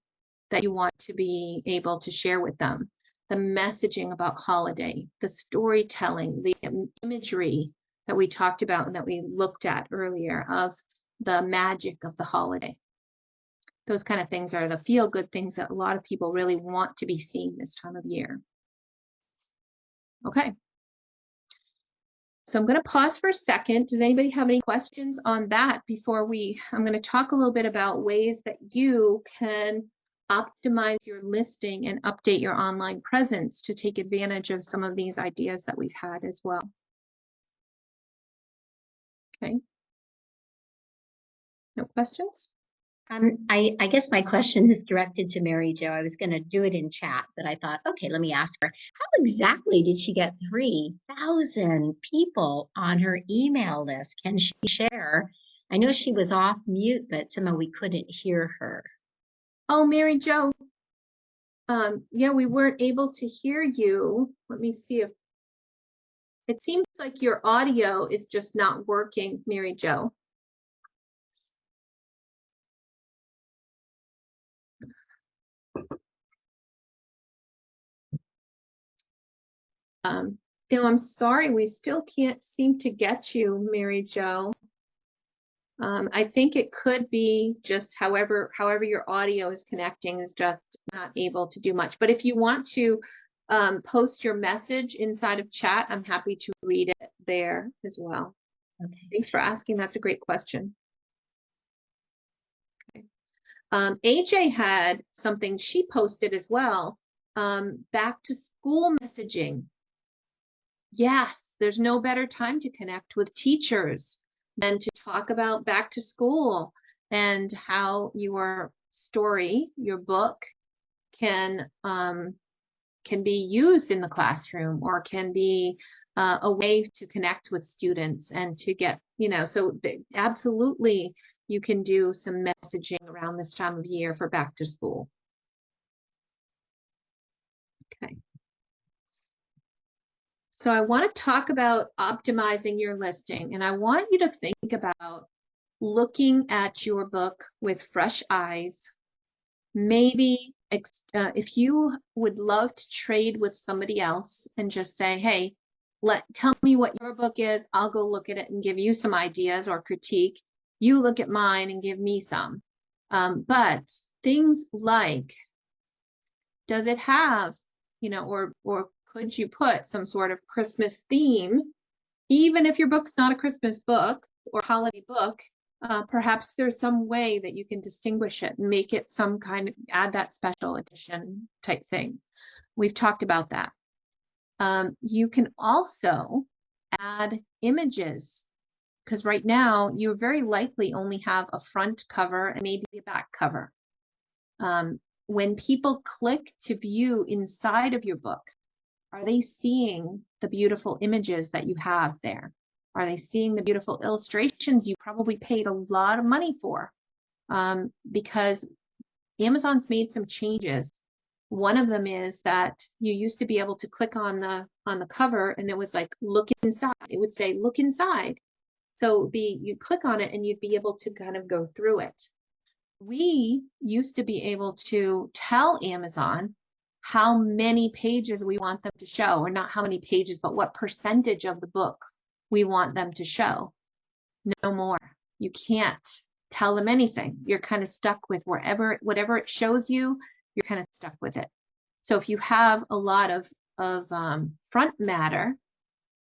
that you want to be able to share with them. The messaging about holiday, the storytelling, the imagery that we talked about and that we looked at earlier of the magic of the holiday. Those kind of things are the feel-good things that a lot of people really want to be seeing this time of year. Okay. So I'm going to pause for a second. Does anybody have any questions on that before I'm going to talk a little bit about ways that you can optimize your listing and update your online presence to take advantage of some of these ideas that we've had as well. Okay. No questions? I guess my question is directed to Mary Jo. I was going to do it in chat, but I thought, okay, let me ask her. How exactly did she get 3,000 people on her email list? Can she share? I know she was off mute, but somehow we couldn't hear her. Oh, Mary Jo. Yeah, we weren't able to hear you. Let me see if It seems like your audio is just not working, Mary Jo. I'm sorry, we still can't seem to get you, Mary Jo. I think it could be just however your audio is connecting is just not able to do much. But if you want to post your message inside of chat, I'm happy to read it there as well. Okay. Thanks for asking. That's a great question. Okay. AJ had something she posted as well. Back to school messaging. Yes, there's no better time to connect with teachers than to talk about back to school and how your story, your book can be used in the classroom or can be a way to connect with students and to get, so absolutely you can do some messaging around this time of year for back to school. Okay. So I want to talk about optimizing your listing, and I want you to think about looking at your book with fresh eyes. Maybe if you would love to trade with somebody else and just say, hey, tell me what your book is, I'll go look at it and give you some ideas or critique. You look at mine and give me some. But things like, does it have, or could you put some sort of Christmas theme, even if your book's not a Christmas book or holiday book? Perhaps there's some way that you can distinguish it and make it some kind of, add that special edition type thing. We've talked about that. You can also add images, because right now you very likely only have a front cover and maybe a back cover. When people click to view inside of your book, are they seeing the beautiful images that you have there? Are they seeing the beautiful illustrations you probably paid a lot of money for? Because Amazon's made some changes. One of them is that you used to be able to click on the cover and it was like, look inside. It would say, look inside. So you'd click on it and you'd be able to kind of go through it. We used to be able to tell Amazon how many pages we want them to show, or not how many pages, but what percentage of the book we want them to show. No more. You can't tell them anything. You're kind of stuck with whatever it shows you, you're kind of stuck with it. So if you have a lot of front matter,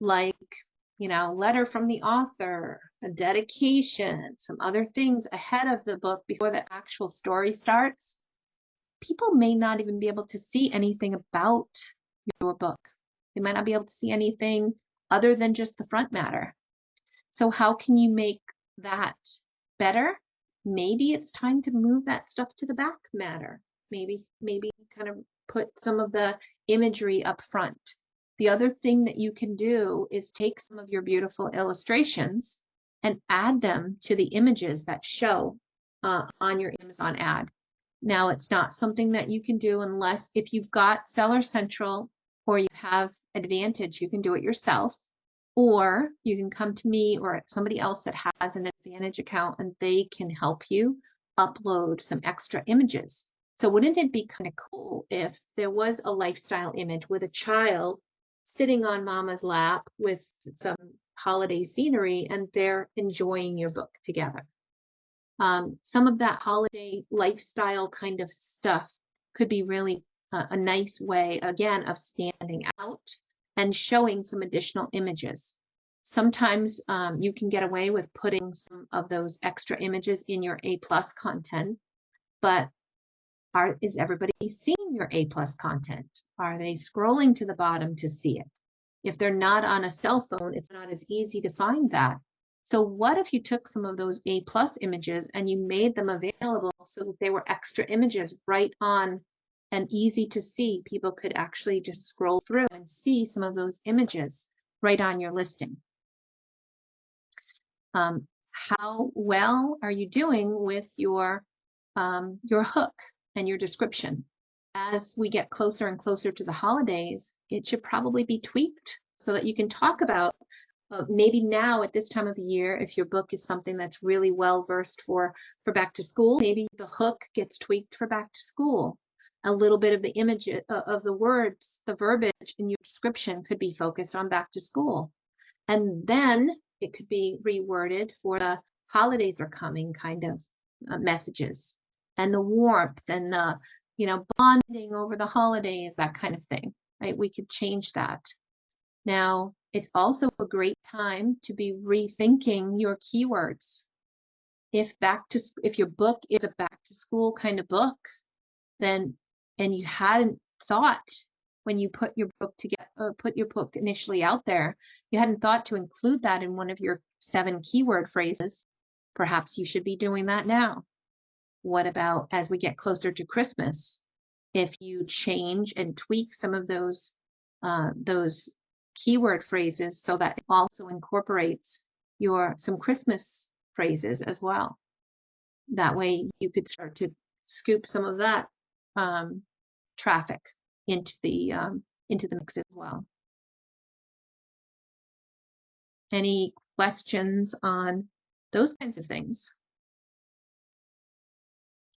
like, letter from the author, a dedication, some other things ahead of the book before the actual story starts, people may not even be able to see anything about your book. They might not be able to see anything other than just the front matter. So how can you make that better? Maybe it's time to move that stuff to the back matter. Maybe kind of put some of the imagery up front. The other thing that you can do is take some of your beautiful illustrations and add them to the images that show on your Amazon ad. Now, it's not something that you can do unless if you've got Seller Central or you have Advantage, you can do it yourself, or you can come to me or somebody else that has an Advantage account and they can help you upload some extra images. So wouldn't it be kind of cool if there was a lifestyle image with a child sitting on mama's lap with some holiday scenery and they're enjoying your book together? Some of that holiday lifestyle kind of stuff could be really a nice way, again, of standing out and showing some additional images. Sometimes you can get away with putting some of those extra images in your A+ content, but is everybody seeing your A+ content? Are they scrolling to the bottom to see it? If they're not on a cell phone, it's not as easy to find that. So what if you took some of those A+ images and you made them available so that they were extra images right on and easy to see? People could actually just scroll through and see some of those images right on your listing. How well are you doing with your hook and your description? As we get closer and closer to the holidays, it should probably be tweaked so that you can talk about maybe now at this time of the year, if your book is something that's really well versed for back to school, maybe the hook gets tweaked for back to school. A little bit of the image of the words, the verbiage in your description could be focused on back to school. And then it could be reworded for the holidays are coming kind of messages, and the warmth and the, bonding over the holidays, that kind of thing, right? We could change that. Now, it's also a great time to be rethinking your keywords. If your book is a back to school kind of book, then, and you hadn't thought when you put your book initially out there, you hadn't thought to include that in one of your 7 keyword phrases, perhaps you should be doing that now. What about as we get closer to Christmas? If you change and tweak some of those keyword phrases so that it also incorporates some Christmas phrases as well. That way you could start to scoop some of that traffic into the mix as well. Any questions on those kinds of things?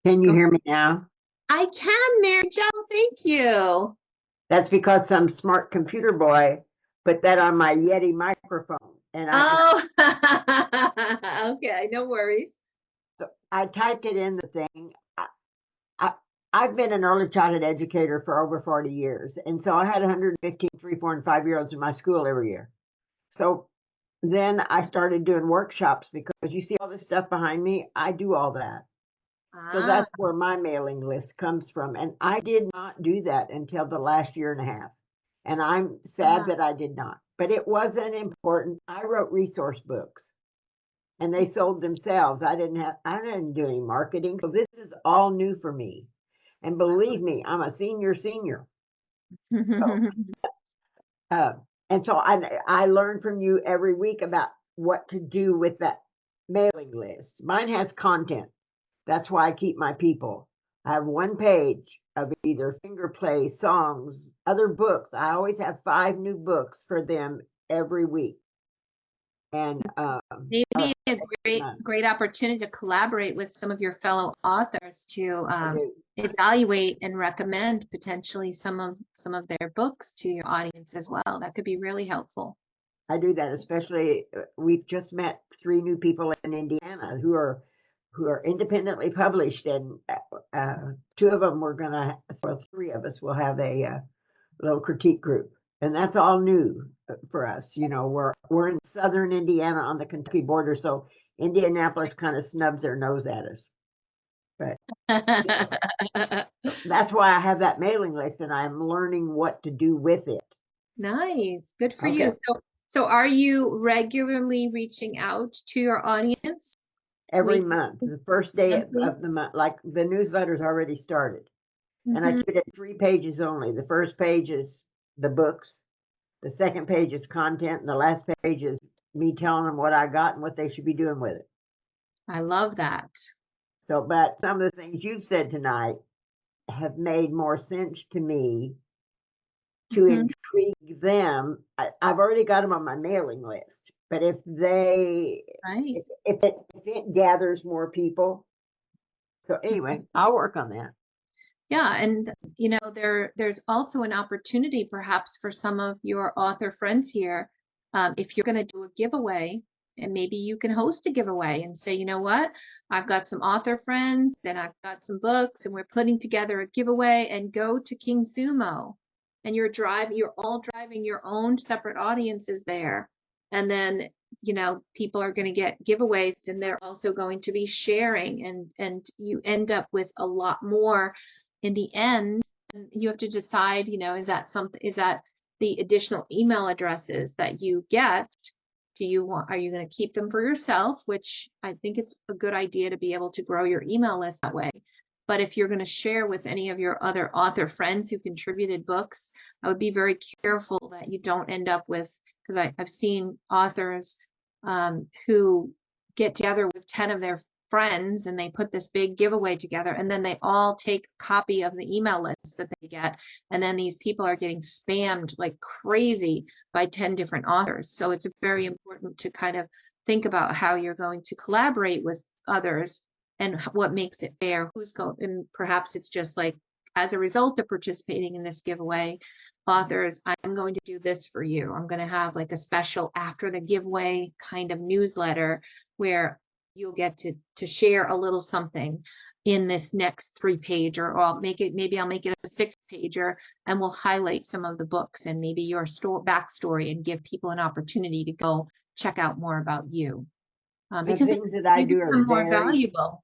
Can you hear me now? I can, Mary Jo, thank you. That's because some smart computer boy put that on my Yeti microphone. And Okay, no worries. So I typed it in the thing. I've been an early childhood educator for over 40 years. And so I had 115 3, 4, and 5-year-olds in my school every year. So then I started doing workshops because you see all this stuff behind me. I do all that. So that's where my mailing list comes from. And I did not do that until the last year and a half. And I'm sad that I did not. But it wasn't important. I wrote resource books and they sold themselves. I didn't do any marketing. So this is all new for me. And believe me, I'm a senior. And so I learn from you every week about what to do with that mailing list. Mine has content. That's why I keep my people. I have 1 page of either finger play, songs, other books. I always have 5 new books for them every week. And maybe a great opportunity to collaborate with some of your fellow authors to evaluate and recommend potentially some of their books to your audience as well. That could be really helpful. I do that, especially we've just met 3 new people in Indiana who are independently published, and 2 of them so 3 of us will have a little critique group, and that's all new for us. We're in southern Indiana on the Kentucky border, so Indianapolis kind of snubs their nose at us. But that's why I have that mailing list, and I'm learning what to do with it. Nice, good for you. So are you regularly reaching out to your audience? Every month, the first day of the month, like the newsletter's already started. And I keep it at 3 pages only. The first page is the books. The second page is content. And the last page is me telling them what I got and what they should be doing with it. I love that. So, but some of the things you've said tonight have made more sense to me to intrigue them. I've already got them on my mailing list. But if it gathers more people. So anyway, I'll work on that. Yeah, and there's also an opportunity perhaps for some of your author friends here. If you're going to do a giveaway, and maybe you can host a giveaway and say, you know what, I've got some author friends and I've got some books and we're putting together a giveaway, and go to King Sumo, and you're all driving your own separate audiences there. And then, people are going to get giveaways, and they're also going to be sharing, and you end up with a lot more in the end. And you have to decide, is that the additional email addresses that you get? Are you going to keep them for yourself? Which I think it's a good idea to be able to grow your email list that way. But if you're going to share with any of your other author friends who contributed books, I would be very careful that you don't end up with, because I've seen authors who get together with 10 of their friends and they put this big giveaway together, and then they all take a copy of the email list that they get, and then these people are getting spammed like crazy by 10 different authors. So it's very important to kind of think about how you're going to collaborate with others and what makes it fair, who's going, and perhaps it's just like, as a result of participating in this giveaway, authors, I'm going to do this for you. I'm going to have like a special after the giveaway kind of newsletter where you'll get to share a little something in this next 3-pager, or I'll make it, maybe I'll make it a 6-pager, and we'll highlight some of the books and maybe your backstory and give people an opportunity to go check out more about you. Because things that I do are more valuable.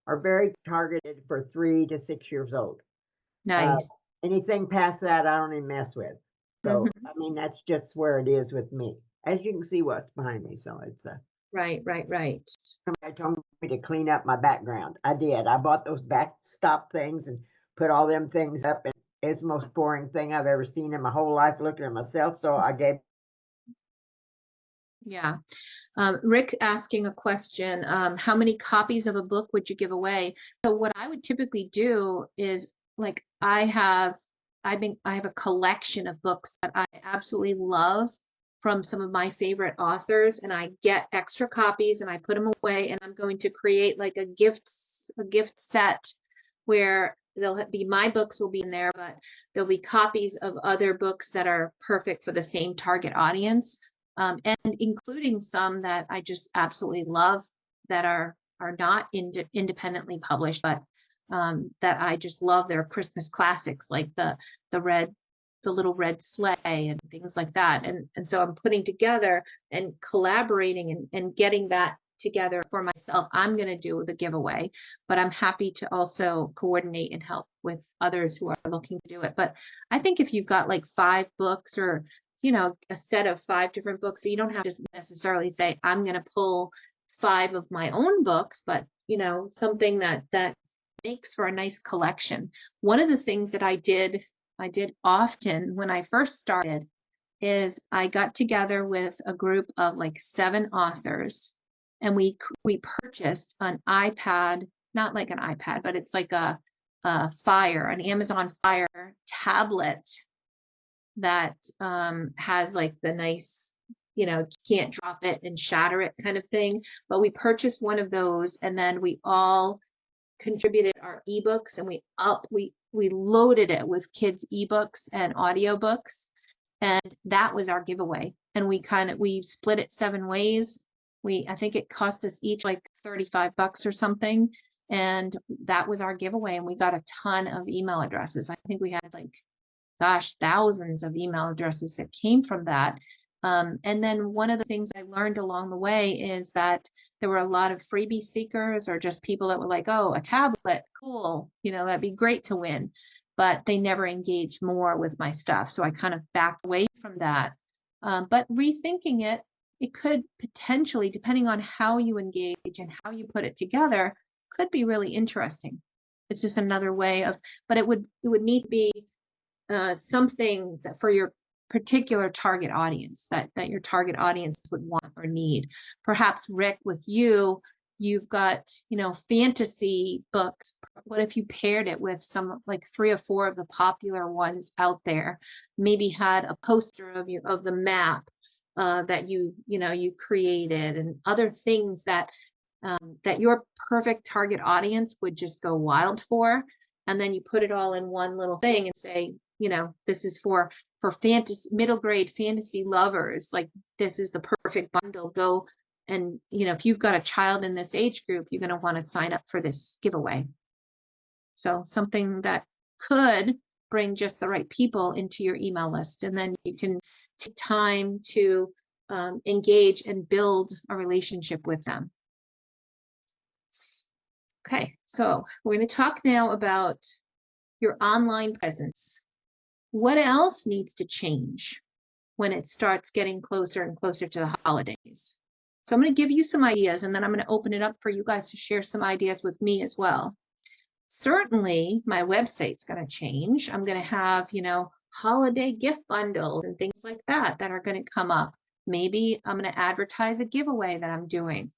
Are very targeted for 3 to 6 years old. Nice. Anything past that, I don't even mess with. So, I mean, that's just where it is with me. As you can see what's behind me. So it's right. Somebody told me to clean up my background. I did. I bought those backstop things and put all them things up. And it's the most boring thing I've ever seen in my whole life looking at myself. So I gave. Yeah. Rick asking a question, how many copies of a book would you give away? So what I would typically do is, like, I have a collection of books that I absolutely love from some of my favorite authors, and I get extra copies and I put them away, and I'm going to create like a gift set where they'll be, my books will be in there, but there'll be copies of other books that are perfect for the same target audience. And including some that I just absolutely love that are not independently published, but that I just love. They're Christmas classics, like the little red sleigh and things like that. And so I'm putting together and collaborating and getting that together for myself. I'm going to do the giveaway, but I'm happy to also coordinate and help with others who are looking to do it. But I think if you've got like 5 books, or a set of 5 different books, so you don't have to necessarily say, I'm going to pull 5 of my own books, but, something that makes for a nice collection. One of the things that I did often when I first started is I got together with a group of like 7 authors, and we purchased an iPad, not like an iPad, but it's like an Amazon Fire tablet that has like the nice, can't drop it and shatter it kind of thing. But we purchased one of those, and then we all contributed our ebooks, and we loaded it with kids' ebooks and audiobooks, and that was our giveaway. And we split it 7 ways. I think it cost us each like $35 or something, and that was our giveaway. And we got a ton of email addresses. I think we had like, thousands of email addresses that came from that. And then one of the things I learned along the way is that there were a lot of freebie seekers, or just people that were like, oh, a tablet, cool, that'd be great to win. But they never engaged more with my stuff. So I kind of backed away from that. But rethinking it could potentially, depending on how you engage and how you put it together, could be really interesting. It's just another way of, but it would need to be something that for your particular target audience, that your target audience would want or need. Perhaps, Rick, with you've got, fantasy books. What if you paired it with some like 3 or 4 of the popular ones out there? Maybe had a poster of the map that you created, and other things that your perfect target audience would just go wild for. And then you put it all in one little thing and say, this is for fantasy, middle grade fantasy lovers. Like, this is the perfect bundle. Go and, if you've got a child in this age group, you're going to want to sign up for this giveaway. So something that could bring just the right people into your email list, and then you can take time to engage and build a relationship with them. Okay, so we're going to talk now about your online presence. What else needs to change when it starts getting closer and closer to the holidays? So I'm going to give you some ideas, and then I'm going to open it up for you guys to share some ideas with me as well. Certainly, my website's going to change. I'm going to have, holiday gift bundles and things like that are going to come up. Maybe I'm going to advertise a giveaway that I'm doing.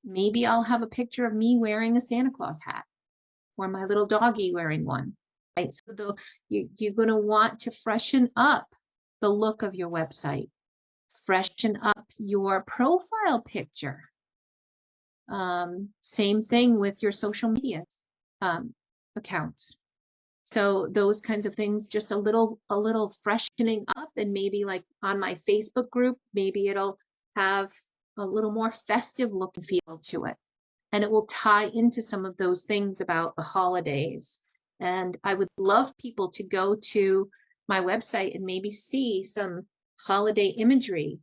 Maybe I'll have a picture of me wearing a Santa Claus hat or my little doggy wearing one. Right? So you're going to want to freshen up the look of your website, freshen up your profile picture. Same thing with your social media accounts. So those kinds of things, just a little freshening up, and maybe like on my Facebook group, maybe it'll have a little more festive look and feel to it. And it will tie into some of those things about the holidays. And I would love people to go to my website and maybe see some holiday imagery,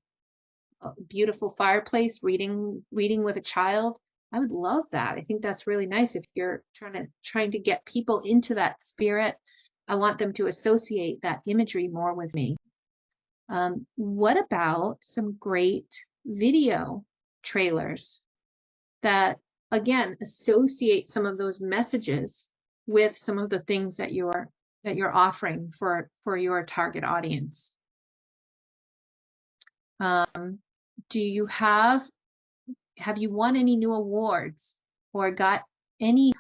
a beautiful fireplace, reading with a child. I would love that. I think that's really nice if you're trying to get people into that spirit. I want them to associate that imagery more with me. What about some great video trailers that, again, associate some of those messages with some of the things that you're offering for your target audience? Do you have you won any new awards or got any,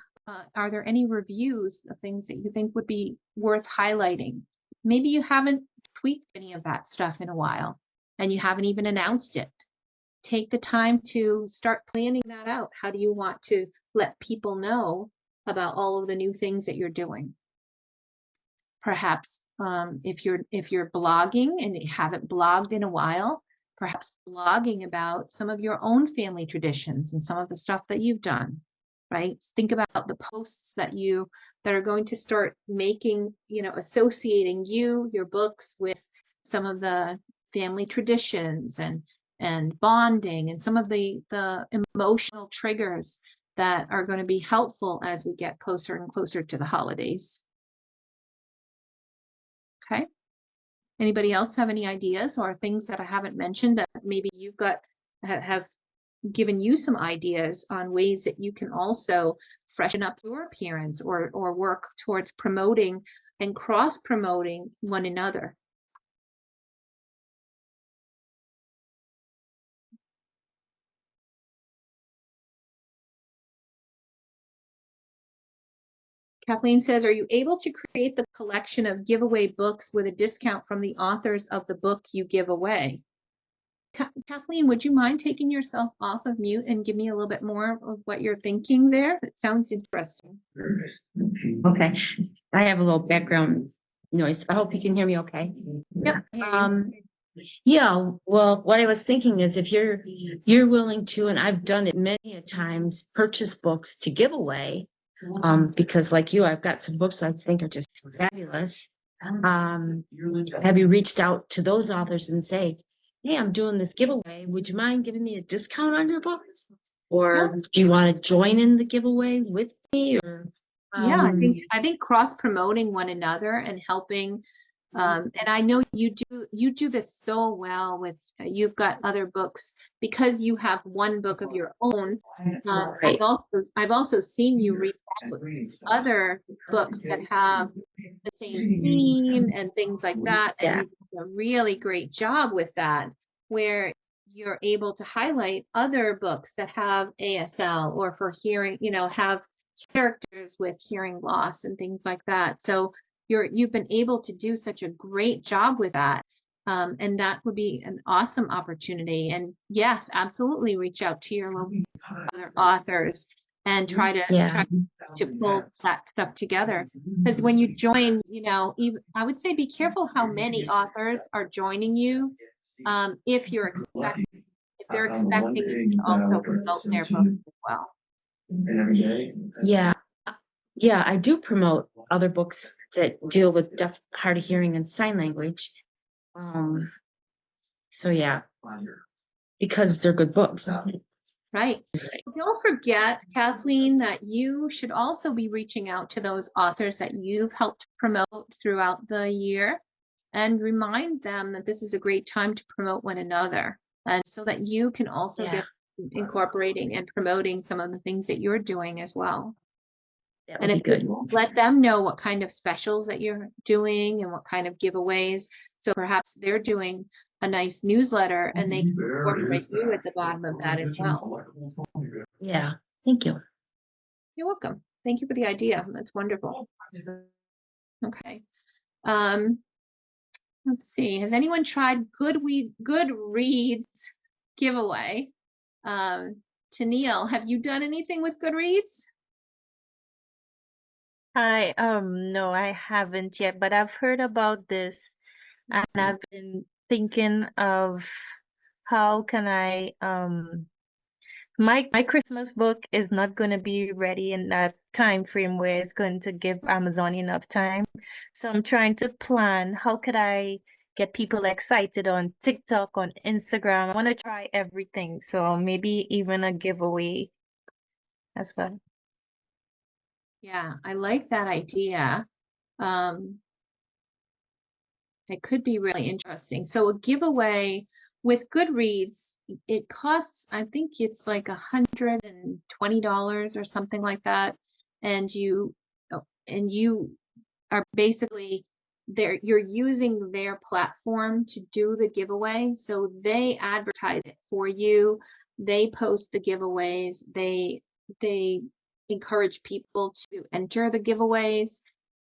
are there any reviews of things that you think would be worth highlighting? Maybe you haven't tweaked any of that stuff in a while and you haven't even announced it. Take the time to start planning that out. How do you want to let people know about all of the new things that you're doing? Perhaps if you're blogging and you haven't blogged in a while, perhaps blogging about some of your own family traditions and some of the stuff that you've done, right? Think about the posts that are going to start making, associating your books with some of the family traditions and bonding and some of the emotional triggers that are going to be helpful as we get closer and closer to the holidays. Okay. Anybody else have any ideas or things that I haven't mentioned that maybe you've got, have given you some ideas on ways that you can also freshen up your appearance or work towards promoting and cross-promoting one another? Kathleen says, are you able to create the collection of giveaway books with a discount from the authors of the book you give away? Kathleen, would you mind taking yourself off of mute and give me a little bit more of what you're thinking there? It sounds interesting. Okay. I have a little background noise. I hope you can hear me okay. Yep. Yeah, well, what I was thinking is if you're willing to, and I've done it many a times, purchase books to give away, because like you, I've got some books I think are just fabulous. Have you reached out to those authors and say, hey, I'm doing this giveaway. Would you mind giving me a discount on your book? Or do you want to join in the giveaway with me? Or yeah, I think cross promoting one another and helping. And I know you do this so well with, you've got other books because you have one book of your own. Right. I've also seen you reach out with other books that have the same theme and things like that. And Yeah. you do a really great job with that, where you're able to highlight other books that have ASL or for hearing, have characters with hearing loss and things like that. So you've been able to do such a great job with that. And that would be an awesome opportunity. And yes, absolutely reach out to your local other authors and try to pull that stuff together. Because when you join, even, I would say be careful how many authors are joining you. If they're expecting you to also promote their books as well. Yeah. Yeah, I do promote other books that deal with deaf, hard of hearing, and sign language. So yeah, because they're good books. Right. Don't forget, Kathleen, that you should also be reaching out to those authors that you've helped promote throughout the year and remind them that this is a great time to promote one another, and so that you can also get incorporating and promoting some of the things that you're doing as well. That And would if be good. you let them know what kind of specials that you're doing and what kind of giveaways. So perhaps they're doing a nice newsletter and they can incorporate you at the bottom of that as well. Yeah, thank you. You're welcome. Thank you for the idea. That's wonderful. Okay. Let's see. Has anyone tried Goodreads giveaway? Tennille, have you done anything with Goodreads? Hi, no, I haven't yet, but I've heard about this and I've been thinking of how can I, my Christmas book is not going to be ready in that time frame where it's going to give Amazon enough time. So I'm trying to plan how could I get people excited on TikTok, on Instagram. I want to try everything. So maybe even a giveaway as well. Yeah, I like that idea. It could be really interesting. So a giveaway with Goodreads, it costs, I think it's like $120 or something like that. And you are basically you're using their platform to do the giveaway. So they advertise it for you. They post the giveaways. They encourage people to enter the giveaways.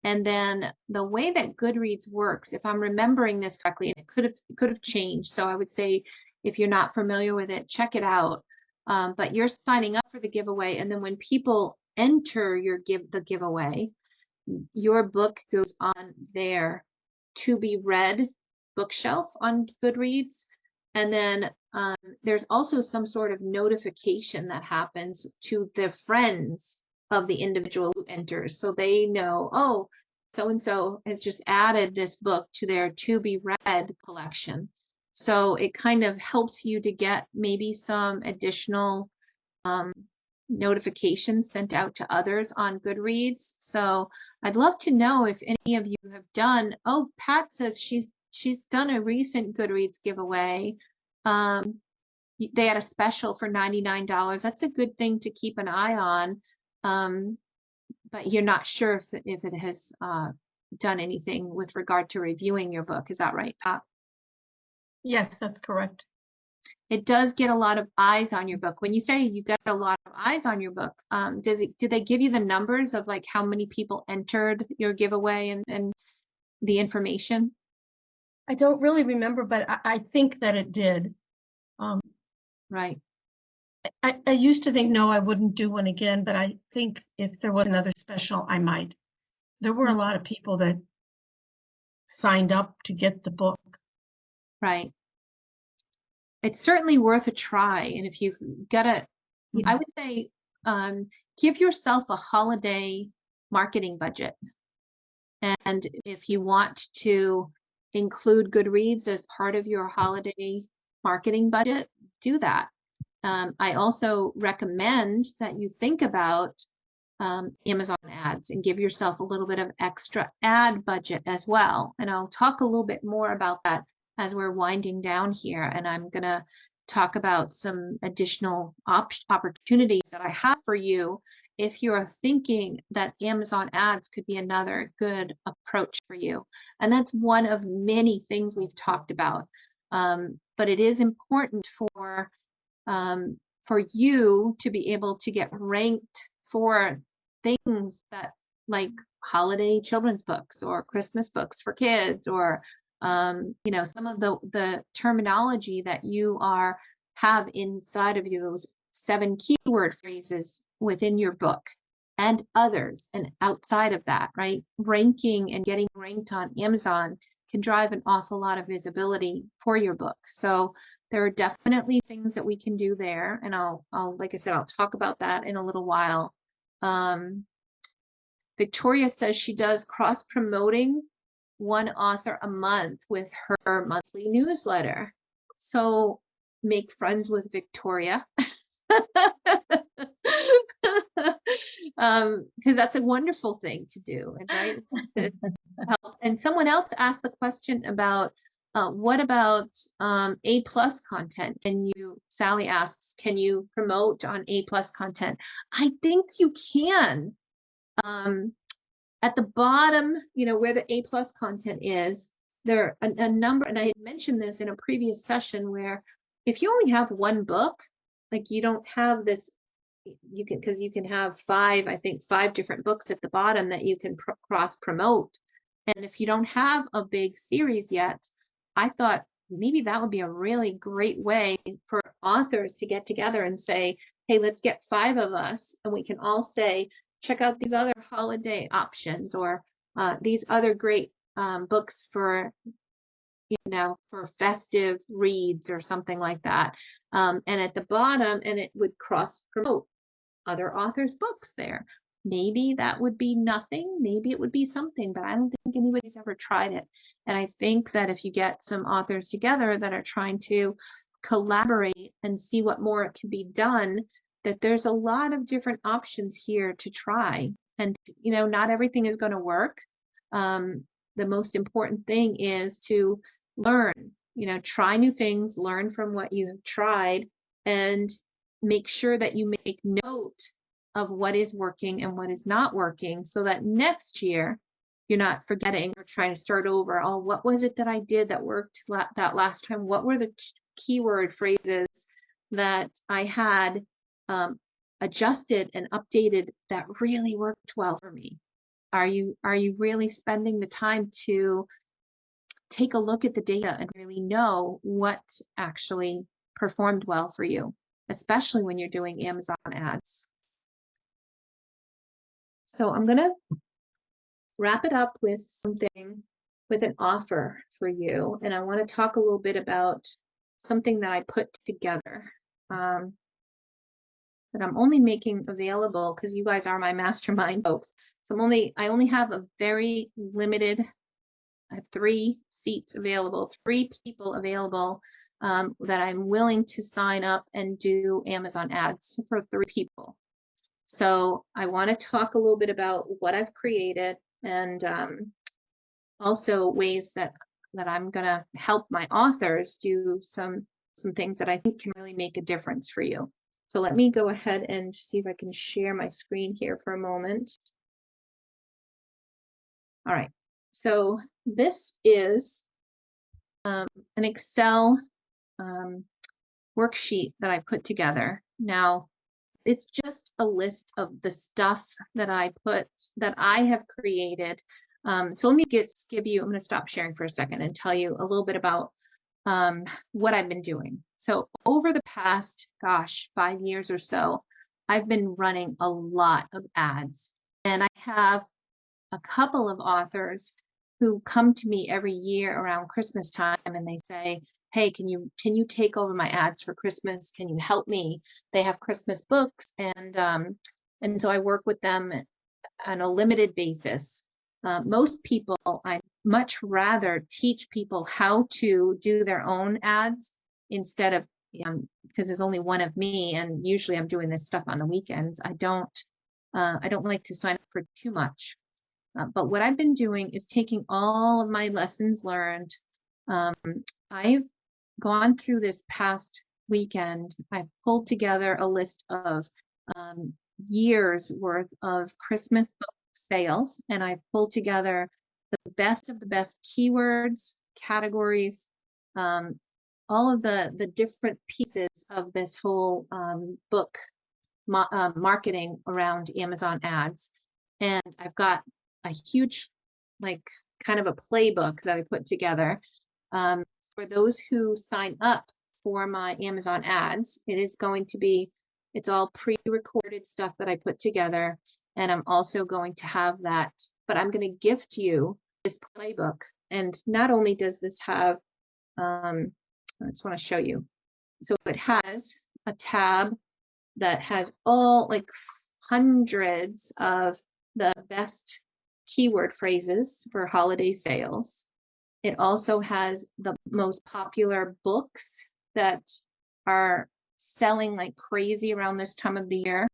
And then the way that Goodreads works, if I'm remembering this correctly, and it could have changed. So I would say if you're not familiar with it, check it out. But you're signing up for the giveaway, and then when people enter the giveaway, your book goes on their to be read bookshelf on Goodreads. And then there's also some sort of notification that happens to the friends of the individual who enters. So they know, oh, so-and-so has just added this book to their to be read collection. So it kind of helps you to get maybe some additional notifications sent out to others on Goodreads. So I'd love to know if any of you have done. Oh, Pat says she's done a recent Goodreads giveaway. They had a special for $99. That's a good thing to keep an eye on. But you're not sure if it has done anything with regard to reviewing your book. Is that right, Pat? Yes, that's correct. It does get a lot of eyes on your book. When you say you get a lot of eyes on your book, do they give you the numbers of like how many people entered your giveaway and the information? I don't really remember, but I think that it did. Right. I used to think, no, I wouldn't do one again, but I think if there was another special, I might. There were a lot of people that signed up to get the book. Right. It's certainly worth a try. And if you've got I would say, give yourself a holiday marketing budget. And if you want to include Goodreads as part of your holiday marketing budget, do that. I also recommend that you think about Amazon ads and give yourself a little bit of extra ad budget as well. And I'll talk a little bit more about that as we're winding down here. And I'm going to talk about some additional opportunities that I have for you if you're thinking that Amazon ads could be another good approach for you. And that's one of many things we've talked about. But it is important for you to be able to get ranked for things that like holiday children's books or Christmas books for kids, or some of the terminology that you have inside of you, those 7 keyword phrases within your book and others and outside of that, right? Ranking and getting ranked on Amazon can drive an awful lot of visibility for your book. So there are definitely things that we can do there. And I'll like I said, I'll talk about that in a little while. Victoria says she does cross-promoting one author a month with her monthly newsletter. So make friends with Victoria. Because that's a wonderful thing to do, right? To help. And someone else asked the question about what about A+ content? Sally asks, can you promote on A+ content? I think you can. At the bottom, where the A+ content is, there are a number, and I had mentioned this in a previous session, where if you only have one book, like you don't have this, because you can have five different books at the bottom that you can cross promote. And if you don't have a big series yet, I thought maybe that would be a really great way for authors to get together and say, hey, let's get 5 of us, and we can all say, check out these other holiday options, or these other great books for festive reads or something like that. And at the bottom, and it would cross promote other authors' books there. Maybe that would be nothing, maybe it would be something, but I don't think anybody's ever tried it. And I think that if you get some authors together that are trying to collaborate and see what more can be done, that there's a lot of different options here to try. And not everything is going to work. The most important thing is to learn, try new things, learn from what you have tried, and make sure that you make note of what is working and what is not working, so that next year you're not forgetting or trying to start over. Oh, what was it that I did that worked that last time? What were the keyword phrases that I had adjusted and updated that really worked well for me? Are you really spending the time to take a look at the data and really know what actually performed well for you, especially when you're doing Amazon ads? So I'm going to wrap it up with an offer for you. And I want to talk a little bit about something that I put together that I'm only making available because you guys are my mastermind folks. So I only have a very limited, I have 3 seats available, 3 people available that I'm willing to sign up and do Amazon ads for 3 people. So I want to talk a little bit about what I've created, and also ways that I'm going to help my authors do some things that I think can really make a difference for you. So let me go ahead and see if I can share my screen here for a moment. All right, so this is an Excel worksheet that I put together. Now, it's just a list of the stuff that I have created. So let me I'm going to stop sharing for a second and tell you a little bit about what I've been doing. So over the past, 5 years or so, I've been running a lot of ads, and I have a couple of authors who come to me every year around Christmas time, and they say, hey, can you take over my ads for Christmas? Can you help me? They have Christmas books, and so I work with them on a limited basis. Most people, I much rather teach people how to do their own ads instead of, because there's only one of me, and usually I'm doing this stuff on the weekends. I don't like to sign up for too much. But what I've been doing is taking all of my lessons learned. I've gone through this past weekend. I've pulled together a list of years worth of Christmas book sales, and I've pulled together the best of the best keywords, categories, all of the different pieces of this whole book marketing around Amazon ads. And I've got a huge, kind of a playbook that I put together. For those who sign up for my Amazon ads, it's all pre-recorded stuff that I put together. And I'm also going to have that, but I'm going to gift you this playbook. And not only does this have, I just want to show you. So it has a tab that has all hundreds of the best keyword phrases for holiday sales. It also has the most popular books that are selling like crazy around this time of the year.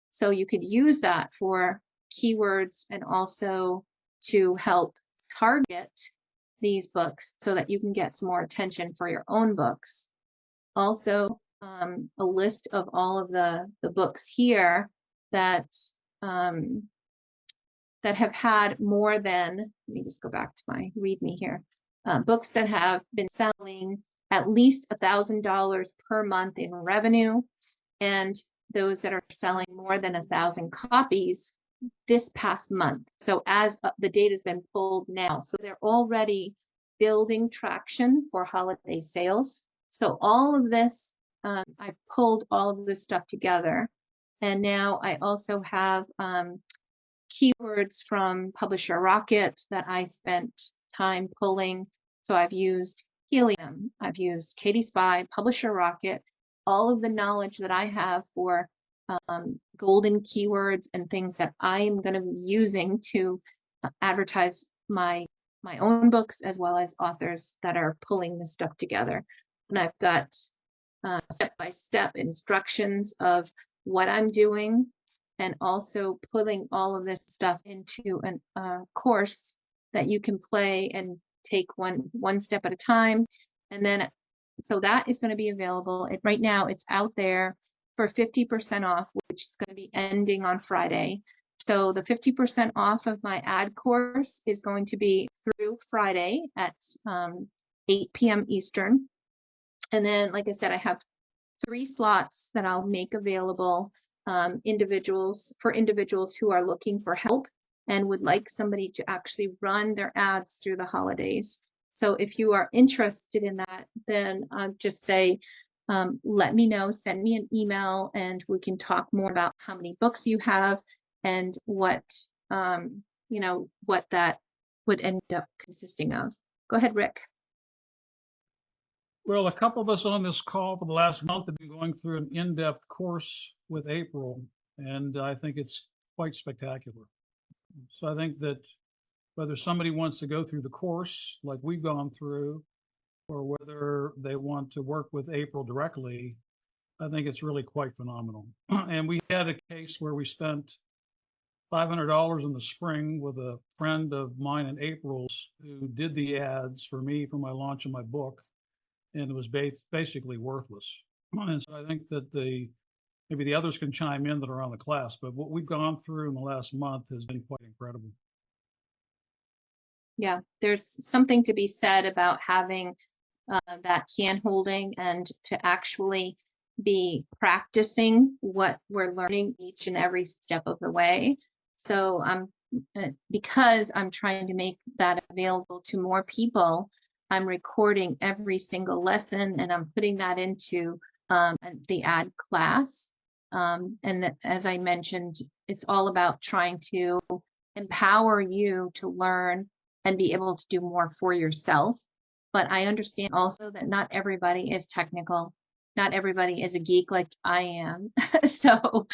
So you could use that for keywords and also to help target these books so that you can get some more attention for your own books. Also, a list of all of the books here that that have had more than, let me just go back to my README here, books that have been selling at least $1,000 per month in revenue, and those that are selling more than 1,000 copies this past month. So as the data has been pulled now, so they're already building traction for holiday sales. So all of this, I pulled all of this stuff together. And now I also have keywords from Publisher Rocket that I spent time pulling. So I've used Helium, I've used Katie Spy, Publisher Rocket, all of the knowledge that I have for golden keywords and things that I am going to be using to advertise my own books, as well as authors that are pulling this stuff together. And I've got step-by-step instructions of what I'm doing, and also putting all of this stuff into a course that you can play and take one step at a time. And then, so that is going to be available. Right now it's out there for 50% off, which is going to be ending on Friday. So the 50% off of my ad course is going to be through Friday at 8 p.m. Eastern. And then, like I said, I have 3 slots that I'll make available for individuals who are looking for help and would like somebody to actually run their ads through the holidays. So if you are interested in that, then just say, let me know, send me an email, and we can talk more about how many books you have and what, what that would end up consisting of. Go ahead, Rick. Well, a couple of us on this call for the last month have been going through an in-depth course with April, and I think it's quite spectacular. So I think that whether somebody wants to go through the course like we've gone through, or whether they want to work with April directly, I think it's really quite phenomenal. And we had a case where we spent $500 in the spring with a friend of mine and April's who did the ads for me for my launch of my book, and it was basically worthless. And so I think that maybe the others can chime in that are on the class, but what we've gone through in the last month has been quite incredible. Yeah, there's something to be said about having that hand holding and to actually be practicing what we're learning each and every step of the way. So because I'm trying to make that available to more people, I'm recording every single lesson and I'm putting that into the ad class. And as I mentioned, it's all about trying to empower you to learn and be able to do more for yourself. But I understand also that not everybody is technical. Not everybody is a geek like I am. So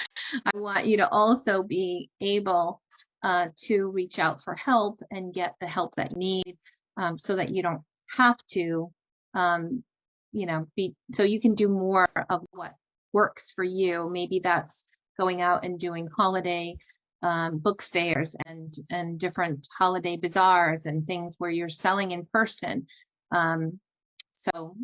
I want you to also be able to reach out for help and get the help that you need, so that you don't have to, so you can do more of what works for you. Maybe that's going out and doing holiday book fairs and different holiday bazaars and things where you're selling in person. So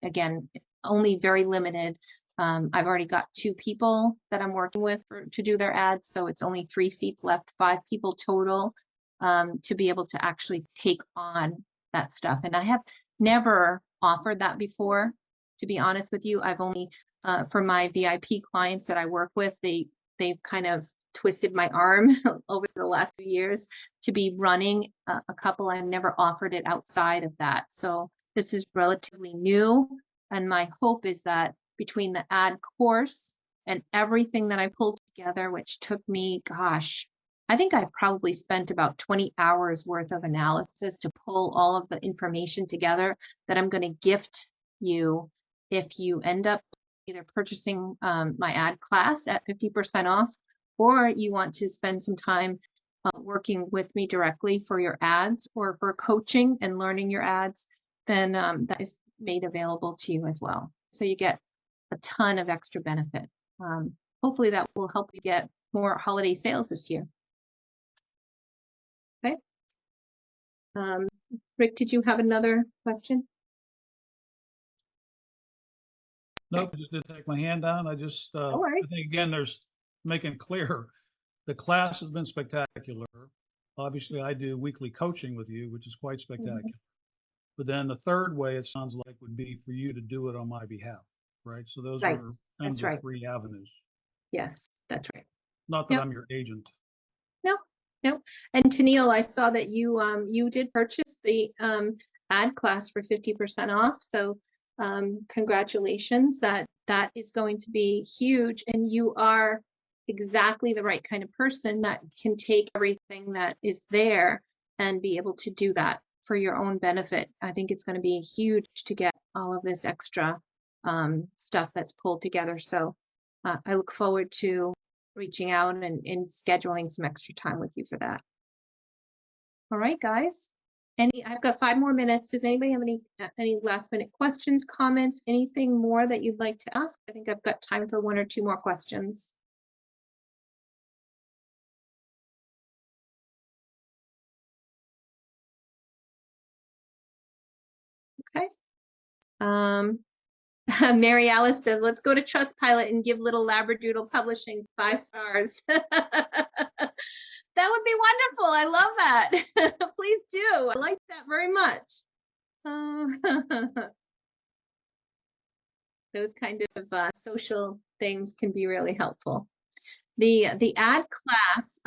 again, only very limited. I've already got 2 people that I'm working with to do their ads, so it's only 3 seats left, 5 people total, to be able to actually take on that stuff. And I have never offered that before, to be honest with you. I've only, for my VIP clients that I work with, they've kind of twisted my arm over the last few years to be running a couple. I've never offered it outside of that. So this is relatively new. And my hope is that between the ad course and everything that I pulled together, which took me, gosh, I think I probably spent about 20 hours worth of analysis to pull all of the information together that I'm going to gift you if you end up either purchasing my ad class at 50% off, or you want to spend some time working with me directly for your ads or for coaching and learning your ads, then that is made available to you as well. So you get a ton of extra benefit. Hopefully that will help you get more holiday sales this year. Okay. Rick, did you have another question? Nope, I just didn't take my hand down. I just, I think again, there's making clear the class has been spectacular. Obviously, I do weekly coaching with you, which is quite Mm-hmm. spectacular. But then the third way it sounds like would be for you to do it on my behalf, right? So those Right. are kind of That's the right. 3 avenues. Yes, that's right. Not that Yep. I'm your agent. No, no. And Tennille, I saw that you did purchase the ad class for 50% off. So congratulations. That is going to be huge. And you are exactly the right kind of person that can take everything that is there and be able to do that for your own benefit. I think it's going to be huge to get all of this extra stuff that's pulled together. So I look forward to reaching out and scheduling some extra time with you for that. All right, guys. I've got 5 more minutes. Does anybody have any last minute questions, comments, anything more that you'd like to ask? I think I've got time for 1 or 2 more questions. Okay. Mary Alice says, let's go to Trustpilot and give Little Labradoodle Publishing 5 stars. That would be wonderful. I love that. Please do. I like that very much. Those kind of social things can be really helpful. The ad class,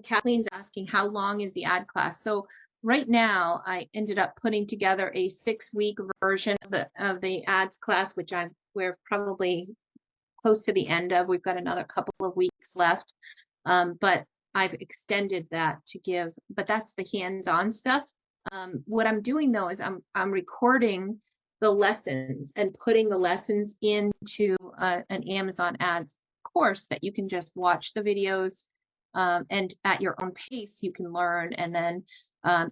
Kathleen's asking how long is the ad class? So right now I ended up putting together a 6-week version of the ads class, which we're probably close to the end of. We've got another couple of weeks left. But I've extended that to give, but that's the hands-on stuff. What I'm doing though is I'm recording the lessons and putting the lessons into an Amazon ads course that you can just watch the videos and at your own pace you can learn. And then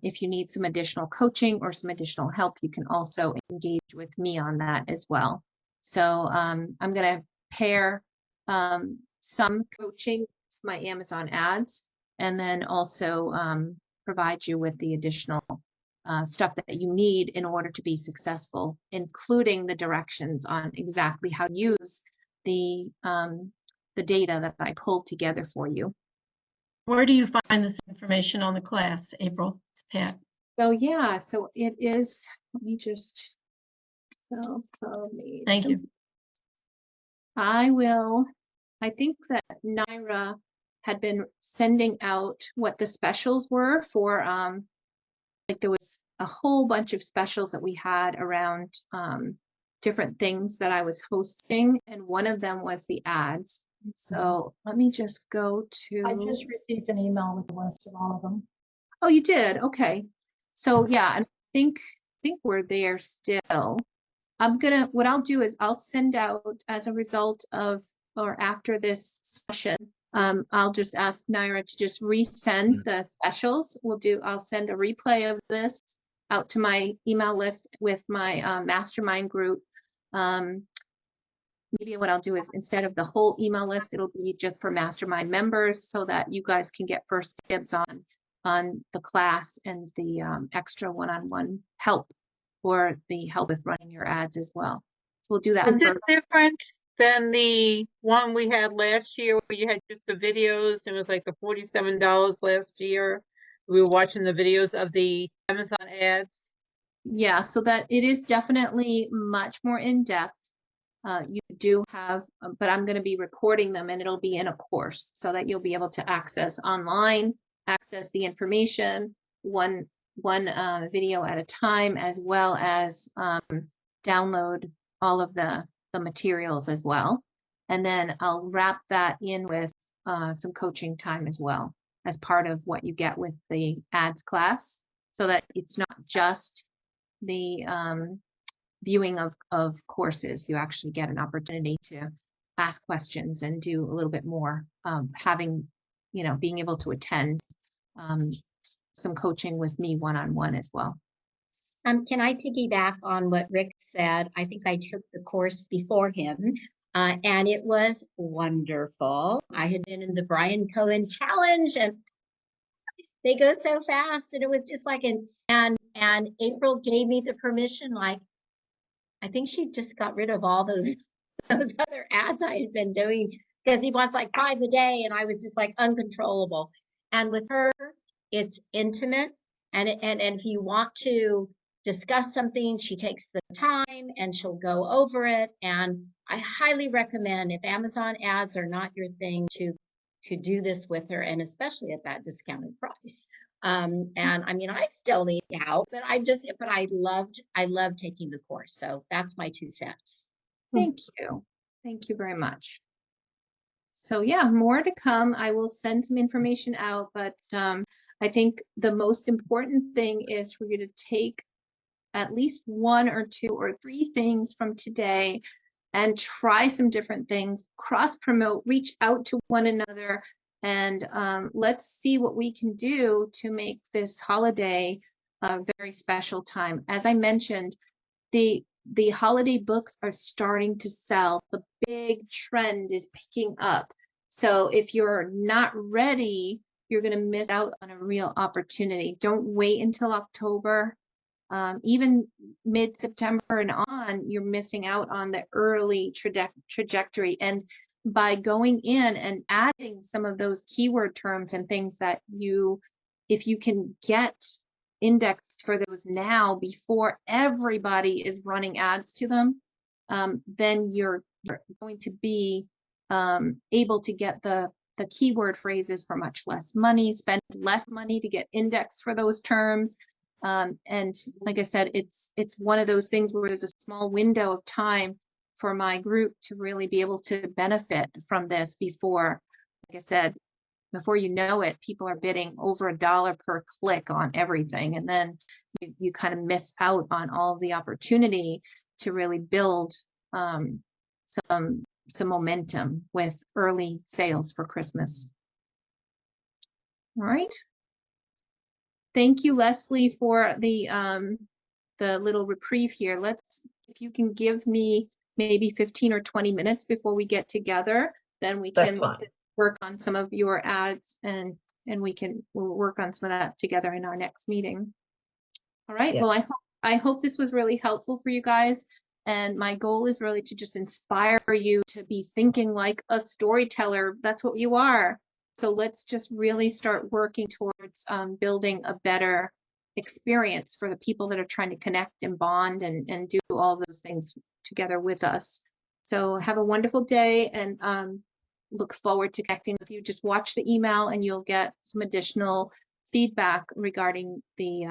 if you need some additional coaching or some additional help, you can also engage with me on that as well. So I'm going to pair some coaching with my Amazon ads and then also provide you with the additional stuff that you need in order to be successful, including the directions on exactly how to use the data that I pulled together for you. Where do you find this information on the class, April? It's Pat. So yeah, so it is, let me just, Thank you. I think that Naira had been sending out what the specials were for, like there was a whole bunch of specials that we had around different things that I was hosting, and one of them was the ads. So let me just go to. I just received an email with the list of all of them. Oh, you did? Okay. So yeah, and I think we're there still. What I'll do is I'll send out as a result of or after this session, I'll just ask Naira to just resend the specials. I'll send a replay of this out to my email list with my mastermind group. Maybe what I'll do is instead of the whole email list, it'll be just for mastermind members so that you guys can get first dibs on the class and the extra one-on-one help or the help with running your ads as well. So we'll do that. Is this different than the one we had last year where you had just the videos? It was like the $47 last year. We were watching the videos of the Amazon ads. Yeah, so that it is definitely much more in depth. You do have, but I'm going to be recording them and it'll be in a course so that you'll be able to access online, access the information one video at a time, as well as download all of the materials as well. And then I'll wrap that in with some coaching time as well as part of what you get with the ads class, so that it's not just the viewing of courses. You actually get an opportunity to ask questions and do a little bit more, being able to attend some coaching with me one-on-one as well. Can I piggyback on what Rick said? I think I took the course before him, and it was wonderful. I had been in the Brian Cohen challenge, and they go so fast, and it was just like and April gave me the permission, like, I think she just got rid of all those other ads I had been doing because he wants like 5 a day, and I was just like uncontrollable. And with her, it's intimate. And if you want to discuss something, she takes the time and she'll go over it. And I highly recommend, if Amazon ads are not your thing, to do this with her, and especially at that discounted price. And I mean, I still need out, but I loved taking the course. So that's my 2 cents. Thank you. Thank you very much. So yeah, more to come. I will send some information out, but I think the most important thing is for you to take at least 1 or 2 or 3 things from today and try some different things, cross promote, reach out to one another, and let's see what we can do to make this holiday a very special time. As I mentioned, the holiday books are starting to sell. The big trend is picking up. So if you're not ready, you're going to miss out on a real opportunity. Don't wait until October. Even mid-September and on, you're missing out on the early trajectory. And by going in and adding some of those keyword terms and things that if you can get indexed for those now before everybody is running ads to them, then you're going to be able to get the keyword phrases for much less money, spend less money to get indexed for those terms. And like I said, it's one of those things where there's a small window of time for my group to really be able to benefit from this before, like I said, before you know it, people are bidding over $1 per click on everything. And then you kind of miss out on all the opportunity to really build some momentum with early sales for Christmas. All right. Thank you, Leslie, for the little reprieve here. If you can give me maybe 15 or 20 minutes before we get together, then we can work on some of your ads, and we'll work on some of that together in our next meeting. All right. Yeah. Well, I hope this was really helpful for you guys. And my goal is really to just inspire you to be thinking like a storyteller. That's what you are. So let's just really start working towards building a better experience for the people that are trying to connect and bond and do all those things together with us. So have a wonderful day, and look forward to connecting with you. Just watch the email and you'll get some additional feedback regarding the